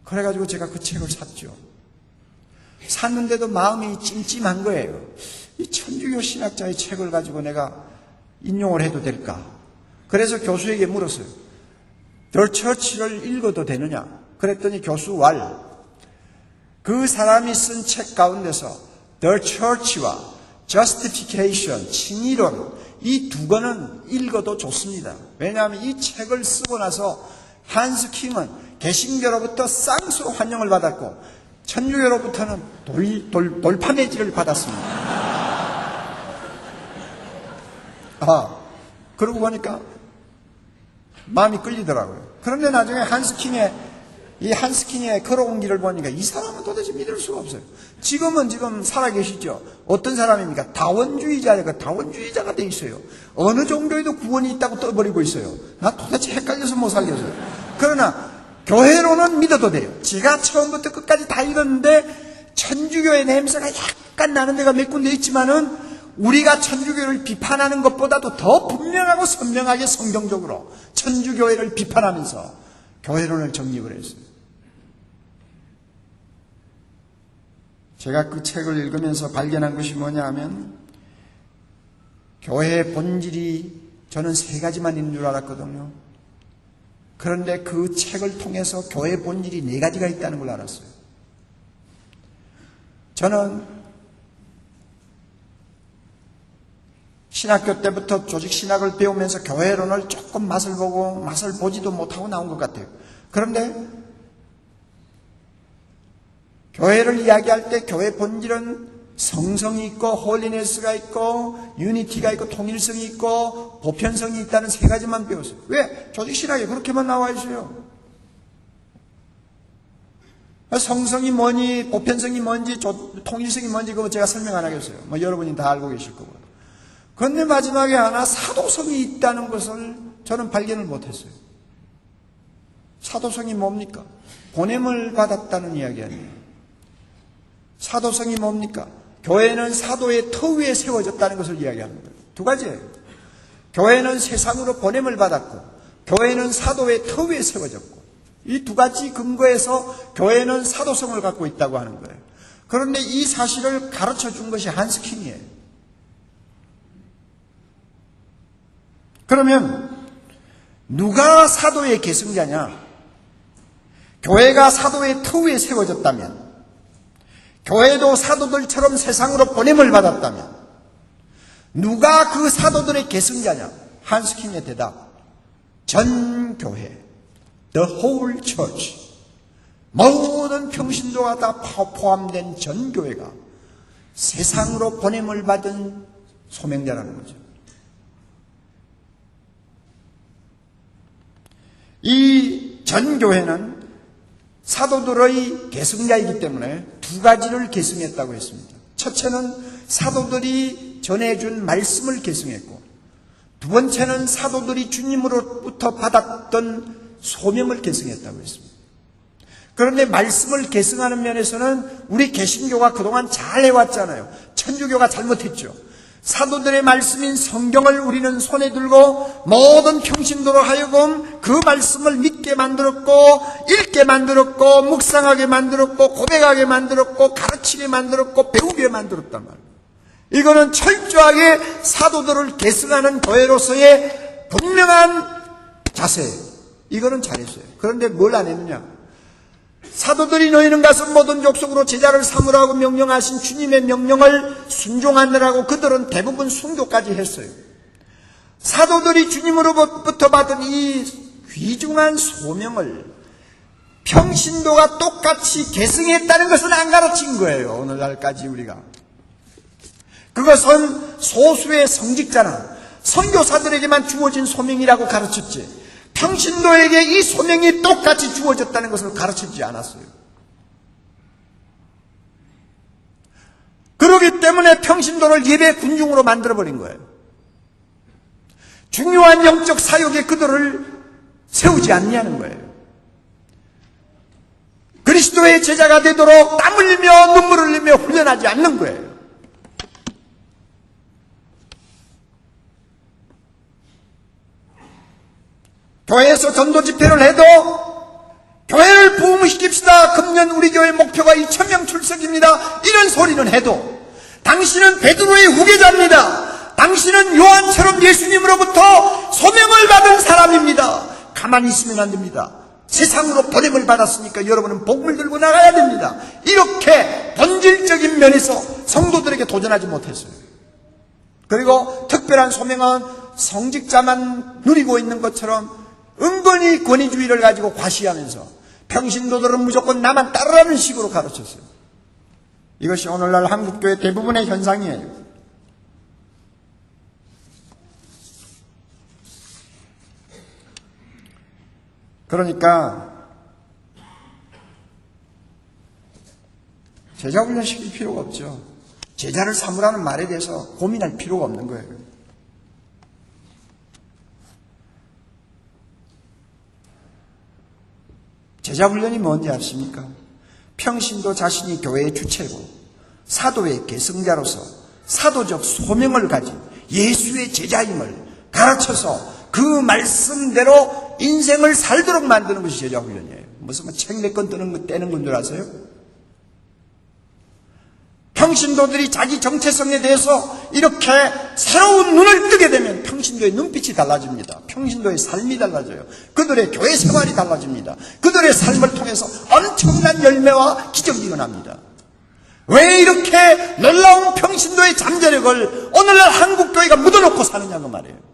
그래가지고 제가 그 책을 샀죠. 샀는데도 마음이 찜찜한 거예요. 이 천주교 신학자의 책을 가지고 내가 인용을 해도 될까? 그래서 교수에게 물었어요. The Church를 읽어도 되느냐? 그랬더니 교수 그 사람이 쓴 책 가운데서 The Church와 Justification, 칭의론, 이 두 권은 읽어도 좋습니다. 왜냐하면 이 책을 쓰고 나서 한스 킹은 개신교로부터 쌍수로 환영을 받았고 천주교로부터는 돌파매질을 받았습니다. 그러고 보니까 마음이 끌리더라고요. 그런데 나중에 한스 킹의 걸어온 길을 보니까 이 사람은 도대체 믿을 수가 없어요. 지금 살아계시죠? 어떤 사람입니까? 다원주의자가 돼 있어요. 어느 종교에도 구원이 있다고 떠버리고 있어요. 나 도대체 헷갈려서 못 살겠어요. 그러나 교회로는 믿어도 돼요. 제가 처음부터 끝까지 다 읽었는데 천주교의 냄새가 약간 나는 데가 몇 군데 있지만은 우리가 천주교를 비판하는 것보다도 더 분명하고 선명하게 성경적으로 천주교회를 비판하면서 교회론을 정립을 했어요. 제가 그 책을 읽으면서 발견한 것이 뭐냐 하면 교회의 본질이 저는 세 가지만 있는 줄 알았거든요. 그런데 그 책을 통해서 교회의 본질이 네 가지가 있다는 걸 알았어요. 저는 신학교 때부터 조직신학을 배우면서 교회론을 조금 맛을 보지도 못하고 나온 것 같아요. 그런데 교회를 이야기할 때 교회 본질은 성성이 있고 홀리네스가 있고 유니티가 있고 통일성이 있고 보편성이 있다는 세 가지만 배웠어요. 왜? 조직신학에 그렇게만 나와 있어요. 성성이 뭐니 보편성이 뭔지 통일성이 뭔지 그거 제가 설명 안 하겠어요. 여러분이 다 알고 계실 거고. 그런데 마지막에 하나 사도성이 있다는 것을 저는 발견을 못했어요. 사도성이 뭡니까? 보냄을 받았다는 이야기 아니에요. 사도성이 뭡니까? 교회는 사도의 터 위에 세워졌다는 것을 이야기합니다. 두 가지예요. 교회는 세상으로 보냄을 받았고 교회는 사도의 터 위에 세워졌고 이 두 가지 근거에서 교회는 사도성을 갖고 있다고 하는 거예요. 그런데 이 사실을 가르쳐 준 것이 한스 킹이에요. 그러면 누가 사도의 계승자냐? 교회가 사도의 터 위에 세워졌다면, 교회도 사도들처럼 세상으로 보냄을 받았다면 누가 그 사도들의 계승자냐? 한스 킹의 대답, 전 교회, the whole church, 모든 평신도가 다 포함된 전 교회가 세상으로 보냄을 받은 소명자라는 거죠. 이 전 교회는 사도들의 계승자이기 때문에 두 가지를 계승했다고 했습니다. 첫째는 사도들이 전해준 말씀을 계승했고, 두 번째는 사도들이 주님으로부터 받았던 소명을 계승했다고 했습니다. 그런데 말씀을 계승하는 면에서는 우리 개신교가 그동안 잘 해왔잖아요. 천주교가 잘못했죠. 사도들의 말씀인 성경을 우리는 손에 들고 모든 평신도로 하여금 그 말씀을 믿게 만들었고, 읽게 만들었고, 묵상하게 만들었고, 고백하게 만들었고, 가르치게 만들었고, 배우게 만들었단 말이에요. 이거는 철저하게 사도들을 계승하는 교회로서의 분명한 자세예요. 이거는 잘했어요. 그런데 뭘 안 했느냐? 사도들이 너희는 가서 모든 족속으로 제자를 삼으라고 명령하신 주님의 명령을 순종하느라고 그들은 대부분 순교까지 했어요. 사도들이 주님으로부터 받은 이 귀중한 소명을 평신도가 똑같이 계승했다는 것은 안 가르친 거예요. 오늘날까지 우리가. 그것은 소수의 성직자나 선교사들에게만 주어진 소명이라고 가르쳤지, 평신도에게 이 소명이 똑같이 주어졌다는 것을 가르치지 않았어요. 그렇기 때문에 평신도를 예배 군중으로 만들어버린 거예요. 중요한 영적 사역에 그들을 세우지 않냐는 거예요. 그리스도의 제자가 되도록 땀 흘리며 눈물을 흘리며 훈련하지 않는 거예요. 교회에서 전도 집회를 해도 교회를 부흥시킵시다. 금년 우리 교회 목표가 2,000명 출석입니다. 이런 소리는 해도 당신은 베드로의 후계자입니다. 당신은 요한처럼 예수님으로부터 소명을 받은 사람입니다. 가만히 있으면 안 됩니다. 세상으로 보냄을 받았으니까 여러분은 복음을 들고 나가야 됩니다. 이렇게 본질적인 면에서 성도들에게 도전하지 못했어요. 그리고 특별한 소명은 성직자만 누리고 있는 것처럼 은근히 권위주의를 가지고 과시하면서 평신도들은 무조건 나만 따르라는 식으로 가르쳤어요. 이것이 오늘날 한국교회 대부분의 현상이에요. 그러니까 제자 훈련 시킬 필요가 없죠. 제자를 삼으라는 말에 대해서 고민할 필요가 없는 거예요. 제자 훈련이 뭔지 아십니까? 평신도 자신이 교회의 주체고 사도의 계승자로서 사도적 소명을 가진 예수의 제자임을 가르쳐서 그 말씀대로 인생을 살도록 만드는 것이 제자 훈련이에요. 무슨 책 몇 권 떼는 건 줄 아세요? 평신도들이 자기 정체성에 대해서 이렇게 새로운 눈을 뜨게 되면 평신도의 눈빛이 달라집니다. 평신도의 삶이 달라져요. 그들의 교회 생활이 달라집니다. 그들의 삶을 통해서 엄청난 열매와 기적이 일어납니다. 왜 이렇게 놀라운 평신도의 잠재력을 오늘날 한국교회가 묻어놓고 사느냐고 말이에요.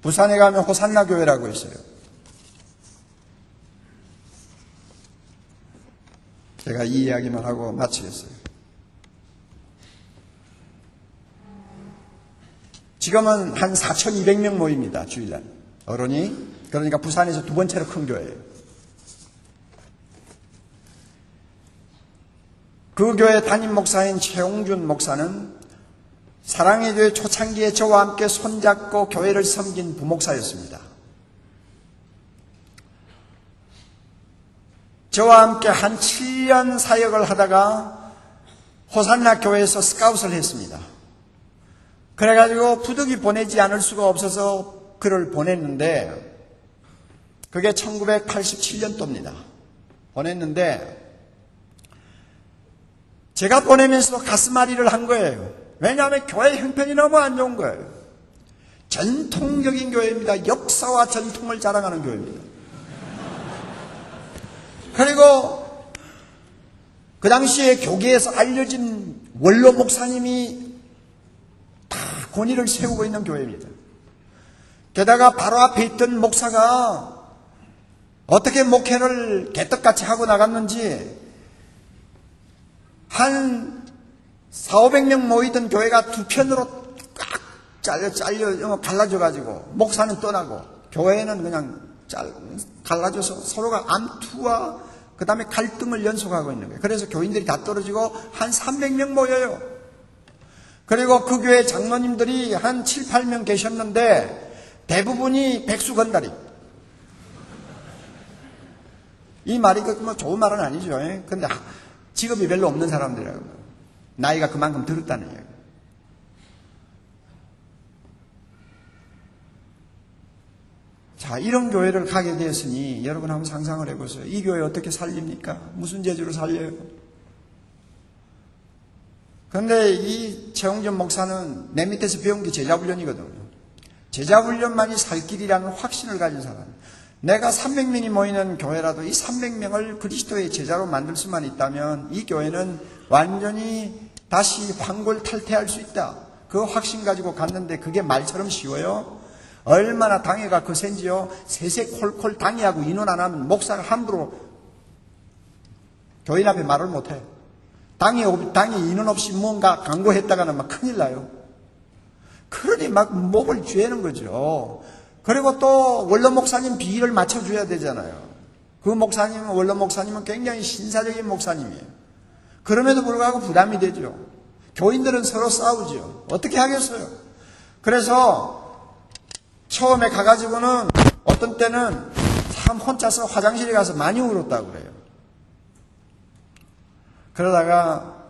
부산에 가면 호산나 교회라고 있어요. 제가 이 이야기만 하고 마치겠어요. 지금은 한 4,200명 모입니다. 주일날. 어른이. 그러니까 부산에서 두 번째로 큰 교회예요. 그 교회 담임 목사인 최홍준 목사는 사랑의 교회 초창기에 저와 함께 손잡고 교회를 섬긴 부목사였습니다. 저와 함께 한 7년 사역을 하다가 호산나 교회에서 스카웃을 했습니다. 그래가지고 부득이 보내지 않을 수가 없어서 그를 보냈는데 그게 1987년도입니다. 보냈는데 제가 보내면서 가슴앓이를 한 거예요. 왜냐하면 교회 형편이 너무 안 좋은 거예요. 전통적인 교회입니다. 역사와 전통을 자랑하는 교회입니다. 그리고 그 당시에 교계에서 알려진 원로 목사님이 다 권위를 세우고 있는 교회입니다. 게다가 바로 앞에 있던 목사가 어떻게 목회를 개떡같이 하고 나갔는지 한 4,500명 모이던 교회가 두 편으로 꽉 갈라져가지고 목사는 떠나고 교회는 그냥 갈라져서 서로가 암투와 그 다음에 갈등을 연속하고 있는 거예요. 그래서 교인들이 다 떨어지고 한 300명 모여요. 그리고 그 교회 장로님들이 한 7, 8명 계셨는데 대부분이 백수건달이. 이 말이 뭐 좋은 말은 아니죠. 근데 직업이 별로 없는 사람들이라고. 나이가 그만큼 들었다는 얘기예요. 자, 이런 교회를 가게 되었으니 여러분 한번 상상을 해보세요. 이 교회 어떻게 살립니까? 무슨 재주로 살려요? 그런데 이 최홍준 목사는 내 밑에서 배운 게 제자훈련이거든요. 제자훈련만이 살 길이라는 확신을 가진 사람. 내가 300명이 모이는 교회라도 이 300명을 그리스도의 제자로 만들 수만 있다면 이 교회는 완전히 다시 환골탈태할 수 있다. 그 확신 가지고 갔는데 그게 말처럼 쉬워요? 얼마나 당회가 거센지요. 세세콜콜 당회하고 인원 안 하면 목사가 함부로 교인 앞에 말을 못해. 당회 인원 없이 뭔가 강구했다가는 막 큰일 나요. 그러니 막 목을 죄는 거죠. 그리고 또 원로 목사님 비위를 맞춰줘야 되잖아요. 그 목사님은, 원로 목사님은 굉장히 신사적인 목사님이에요. 그럼에도 불구하고 부담이 되죠. 교인들은 서로 싸우죠. 어떻게 하겠어요? 그래서 처음에 가가지고는 어떤 때는 참 혼자서 화장실에 가서 많이 울었다고 그래요. 그러다가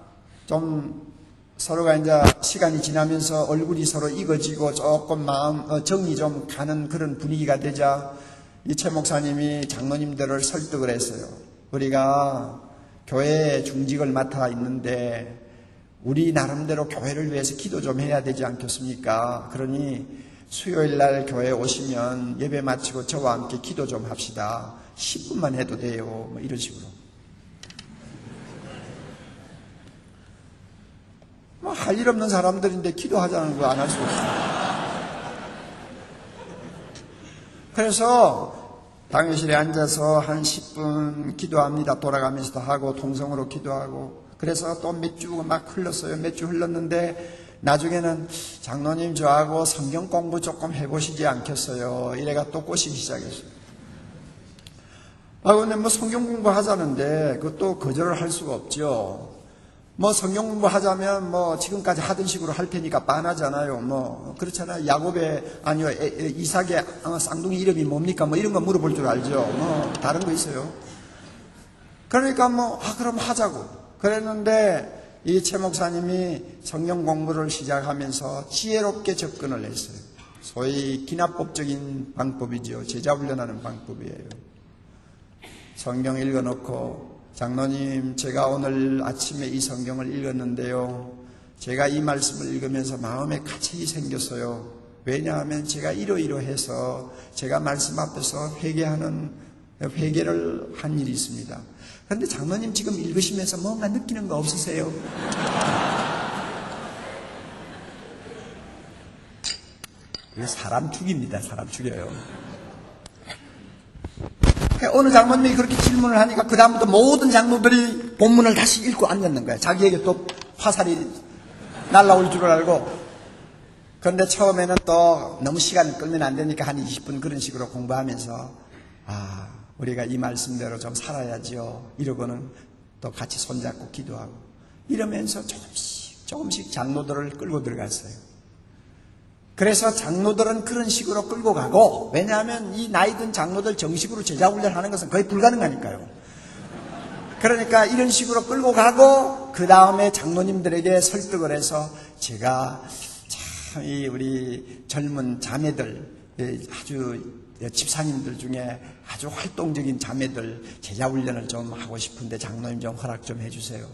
좀 서로가 이제 시간이 지나면서 얼굴이 서로 익어지고 조금 마음 정이 좀 가는 그런 분위기가 되자 이 최 목사님이 장로님들을 설득을 했어요. 우리가 교회 중직을 맡아 있는데 우리 나름대로 교회를 위해서 기도 좀 해야 되지 않겠습니까? 그러니 수요일 날 교회에 오시면 예배 마치고 저와 함께 기도 좀 합시다. 10분만 해도 돼요. 뭐 이런 식으로. 뭐 할 일 없는 사람들인데 기도하자는 거 안 할 수 없어요. 그래서 당회실에 앉아서 한 10분 기도합니다. 돌아가면서도 하고 통성으로 기도하고 그래서 또 몇 주가 막 흘렀어요. 몇 주 흘렀는데 나중에는 장로님 저하고 성경 공부 조금 해보시지 않겠어요? 이래가 또 꼬시기 시작했어요. 근데 뭐 성경 공부 하자는데 그것도 거절을 할 수가 없죠. 뭐 성경 공부 하자면 뭐 지금까지 하던 식으로 할 테니까 빤하잖아요. 뭐 그렇잖아요. 야곱의 아니요 이삭의 쌍둥이 이름이 뭡니까? 뭐 이런 거 물어볼 줄 알죠. 뭐 다른 거 있어요. 그러니까 뭐 그럼 하자고 그랬는데 이 최 목사님이 성경 공부를 시작하면서 지혜롭게 접근을 했어요. 소위 기납법적인 방법이죠. 제자 훈련하는 방법이에요. 성경 읽어놓고 장로님 제가 오늘 아침에 이 성경을 읽었는데요. 제가 이 말씀을 읽으면서 마음에 가책이 생겼어요. 왜냐하면 제가 이러이러해서 제가 말씀 앞에서 회개를 한 일이 있습니다. 그런데 장로님 지금 읽으시면서 뭔가 느끼는 거 없으세요? 이게 사람 죽입니다. 사람 죽여요. 어느 장로님이 그렇게 질문을 하니까 그 다음부터 모든 장로들이 본문을 다시 읽고 앉았는 거예요. 자기에게 또 화살이 날라올 줄 알고. 그런데 처음에는 또 너무 시간을 끌면 안 되니까 한 20분 그런 식으로 공부하면서 우리가 이 말씀대로 좀 살아야죠. 이러고는 또 같이 손잡고 기도하고 이러면서 조금씩 장로들을 끌고 들어갔어요. 그래서 장로들은 그런 식으로 끌고 가고, 왜냐하면 이 나이든 장로들 정식으로 제자 훈련하는 것은 거의 불가능하니까요. 그러니까 이런 식으로 끌고 가고 그 다음에 장로님들에게 설득을 해서 제가 참 우리 젊은 자매들 아주 집사님들 중에 아주 활동적인 자매들 제자 훈련을 좀 하고 싶은데 장로님 좀 허락 좀 해주세요.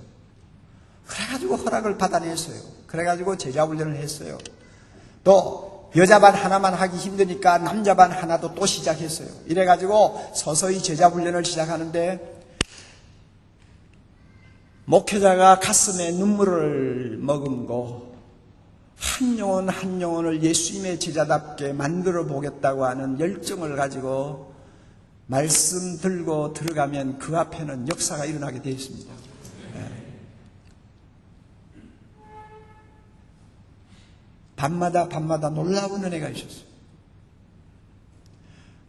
그래가지고 허락을 받아냈어요. 그래가지고 제자 훈련을 했어요. 또 여자반 하나만 하기 힘드니까 남자반 하나도 또 시작했어요. 이래가지고 서서히 제자 훈련을 시작하는데 목회자가 가슴에 눈물을 머금고 한 영혼 한 영혼을 예수님의 제자답게 만들어 보겠다고 하는 열정을 가지고 말씀 들고 들어가면 그 앞에는 역사가 일어나게 되어 있습니다. 밤마다 놀라운 은혜가 있었어요.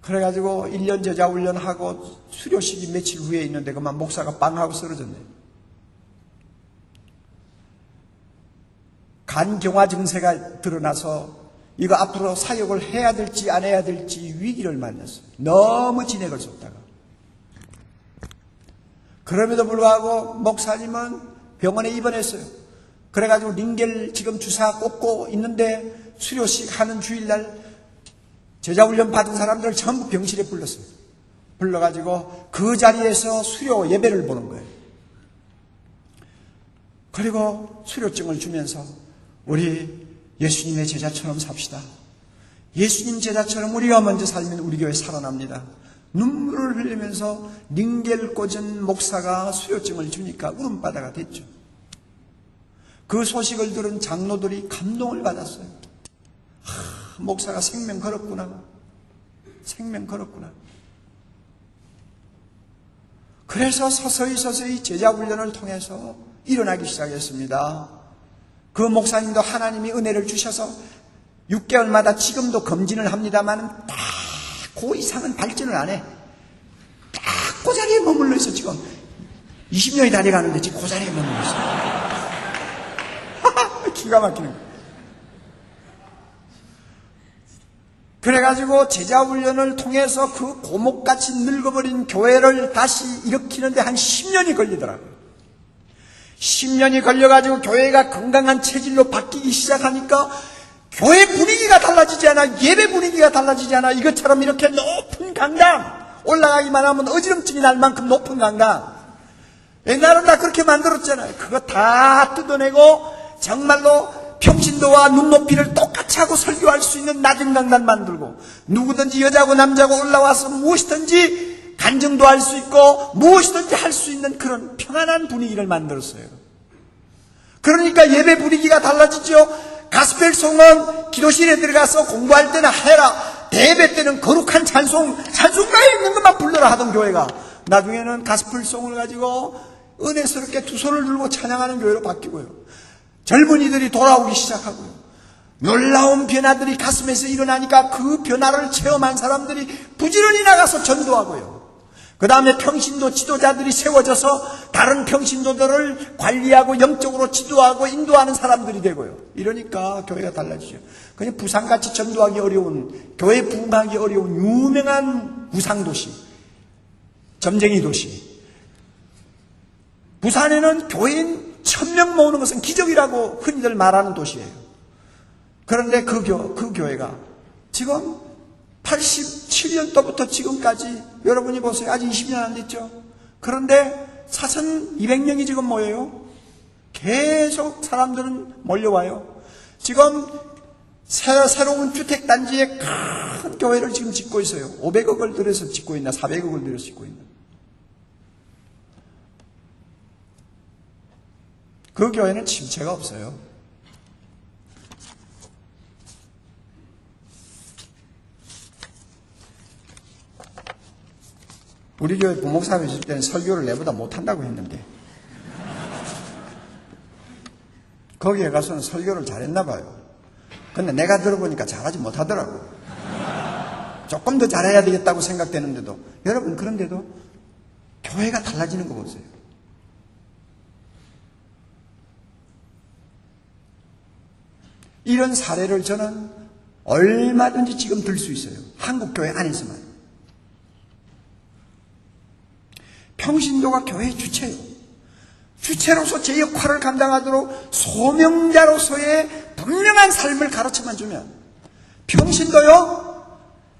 그래가지고 1년 제자 훈련하고 수료식이 며칠 후에 있는데 그만 목사가 빵하고 쓰러졌네요. 간경화 증세가 드러나서 이거 앞으로 사역을 해야 될지 안 해야 될지 위기를 만났어요. 너무 진액을 쏟다가. 그럼에도 불구하고 목사님은 병원에 입원했어요. 그래가지고 링겔 지금 주사 꽂고 있는데 수료식 하는 주일날 제자훈련 받은 사람들을 전부 병실에 불렀어요. 불러가지고 그 자리에서 수료 예배를 보는 거예요. 그리고 수료증을 주면서 우리 예수님의 제자처럼 삽시다. 예수님 제자처럼 우리가 먼저 살면 우리 교회 살아납니다. 눈물을 흘리면서 링겔 꽂은 목사가 수료증을 주니까 울음바다가 됐죠. 그 소식을 들은 장로들이 감동을 받았어요. 목사가 생명 걸었구나. 생명 걸었구나. 그래서 서서히 제자 훈련을 통해서 일어나기 시작했습니다. 그 목사님도 하나님이 은혜를 주셔서 6개월마다 지금도 검진을 합니다만 딱 그 이상은 발전을 안 해. 딱 그 자리에 머물러 있어. 지금 20년이 다 돼가는데 지금 그 자리에 머물러 있어. 기가 막히는 거야. 그래가지고 제자훈련을 통해서 그 고목같이 늙어버린 교회를 다시 일으키는데 한 10년이 걸리더라고요. 10년이 걸려가지고 교회가 건강한 체질로 바뀌기 시작하니까 교회 분위기가 달라지지 않아. 예배 분위기가 달라지지 않아. 이것처럼 이렇게 높은 강당 올라가기만 하면 어지럼증이 날 만큼 높은 강당. 옛날은 다 그렇게 만들었잖아요. 그거 다 뜯어내고 정말로 평신도와 눈높이를 똑같이 하고 설교할 수 있는 낮은 강단 만들고 누구든지 여자고 남자고 올라와서 무엇이든지 간증도 할 수 있고 무엇이든지 할 수 있는 그런 평안한 분위기를 만들었어요. 그러니까 예배 분위기가 달라지죠. 가스펠송은 기도실에 들어가서 공부할 때는 해라. 대배 때는 거룩한 찬송가에 있는 것만 불러라 하던 교회가 나중에는 가스펠송을 가지고 은혜스럽게 두 손을 들고 찬양하는 교회로 바뀌고요. 젊은이들이 돌아오기 시작하고요. 놀라운 변화들이 가슴에서 일어나니까 그 변화를 체험한 사람들이 부지런히 나가서 전도하고요. 그 다음에 평신도 지도자들이 세워져서 다른 평신도들을 관리하고 영적으로 지도하고 인도하는 사람들이 되고요. 이러니까 교회가 달라지죠. 그냥 부산같이 전도하기 어려운, 교회 부흥하기 어려운 유명한 우상도시, 점쟁이 도시. 부산에는 교인 1000명 모으는 것은 기적이라고 흔히들 말하는 도시예요. 그런데 그 교회가 지금 87년도부터 지금까지 여러분이 보세요. 아직 20년 안 됐죠. 그런데 4200명이 지금 모여요. 계속 사람들은 몰려와요. 지금 새로운 주택단지에 큰 교회를 지금 짓고 있어요. 500억을 들여서 짓고 있나 400억을 들여서 짓고 있나. 그 교회는 침체가 없어요. 우리 교회 부목사님 있을 때는 설교를 내보다 못한다고 했는데 거기에 가서는 설교를 잘했나 봐요. 근데 내가 들어보니까 잘하지 못하더라고요. 조금 더 잘해야 되겠다고 생각되는데도 여러분 그런데도 교회가 달라지는 거 보세요. 이런 사례를 저는 얼마든지 지금 들 수 있어요. 한국교회 안에서만. 평신도가 교회의 주체예요. 주체로서 제 역할을 감당하도록 소명자로서의 분명한 삶을 가르쳐만 주면 평신도요.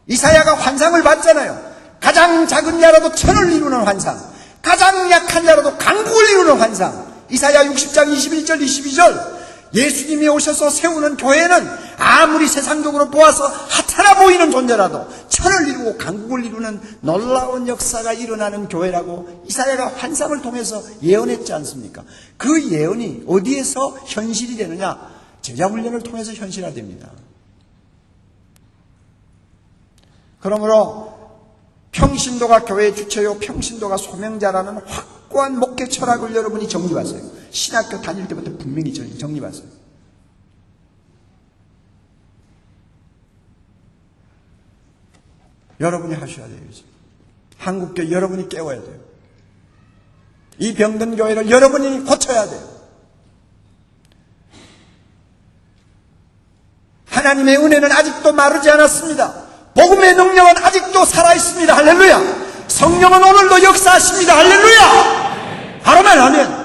이사야가 환상을 봤잖아요. 가장 작은 자라도 천을 이루는 환상, 가장 약한 자라도 강국을 이루는 환상. 이사야 60장 21절 22절 예수님이 오셔서 세우는 교회는 아무리 세상적으로 보아서 하찮아 보이는 존재라도 천을 이루고 강국을 이루는 놀라운 역사가 일어나는 교회라고 이사야가 환상을 통해서 예언했지 않습니까? 그 예언이 어디에서 현실이 되느냐? 제자훈련을 통해서 현실화됩니다. 그러므로 평신도가 교회의 주체요, 평신도가 소명자라는 확고한 목회 철학을 여러분이 정립하세요. 신학교 다닐 때부터 분명히 정립하세요. 여러분이 하셔야 돼요. 이제. 한국교회 여러분이 깨워야 돼요. 이 병든 교회를 여러분이 고쳐야 돼요. 하나님의 은혜는 아직도 마르지 않았습니다. 복음의 능력은 아직도 살아있습니다. 할렐루야. 성령은 오늘도 역사하십니다. 할렐루야. 바로만 하면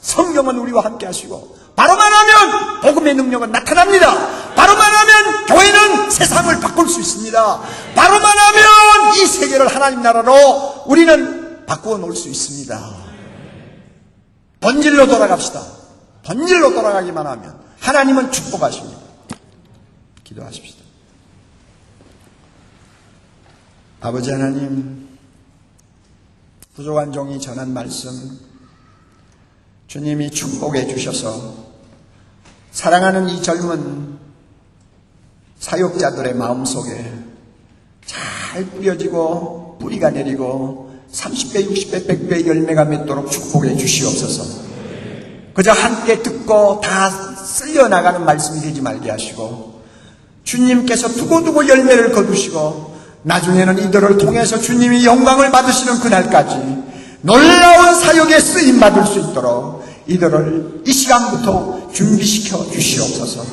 성령은 우리와 함께 하시고 바로만 하면 복음의 능력은 나타납니다. 바로만 하면 교회는 세상을 바꿀 수 있습니다. 바로만 하면 이 세계를 하나님 나라로 우리는 바꾸어 놓을 수 있습니다. 본질로 돌아갑시다. 본질로 돌아가기만 하면 하나님은 축복하십니다. 기도하십시다. 아버지 하나님, 부족한 종이 전한 말씀 주님이 축복해 주셔서 사랑하는 이 젊은 사역자들의 마음속에 잘 뿌려지고 뿌리가 내리고 30배, 60배, 100배 열매가 맺도록 축복해 주시옵소서. 그저 함께 듣고 다 쓸려나가는 말씀이 되지 말게 하시고 주님께서 두고두고 열매를 거두시고 나중에는 이들을 통해서 주님이 영광을 받으시는 그날까지 놀라운 사역에 쓰임받을 수 있도록 이들을 이 시간부터 준비시켜 주시옵소서.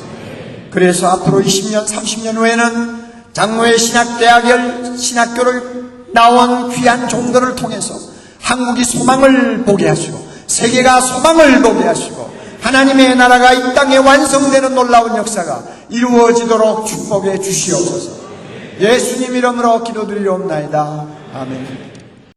그래서 앞으로 20년, 30년 후에는 장로의 신학교를 나온 귀한 종들을 통해서 한국이 소망을 보게 하시고 세계가 소망을 보게 하시고 하나님의 나라가 이 땅에 완성되는 놀라운 역사가 이루어지도록 축복해 주시옵소서. 예수님 이름으로 기도드리옵나이다. 아멘.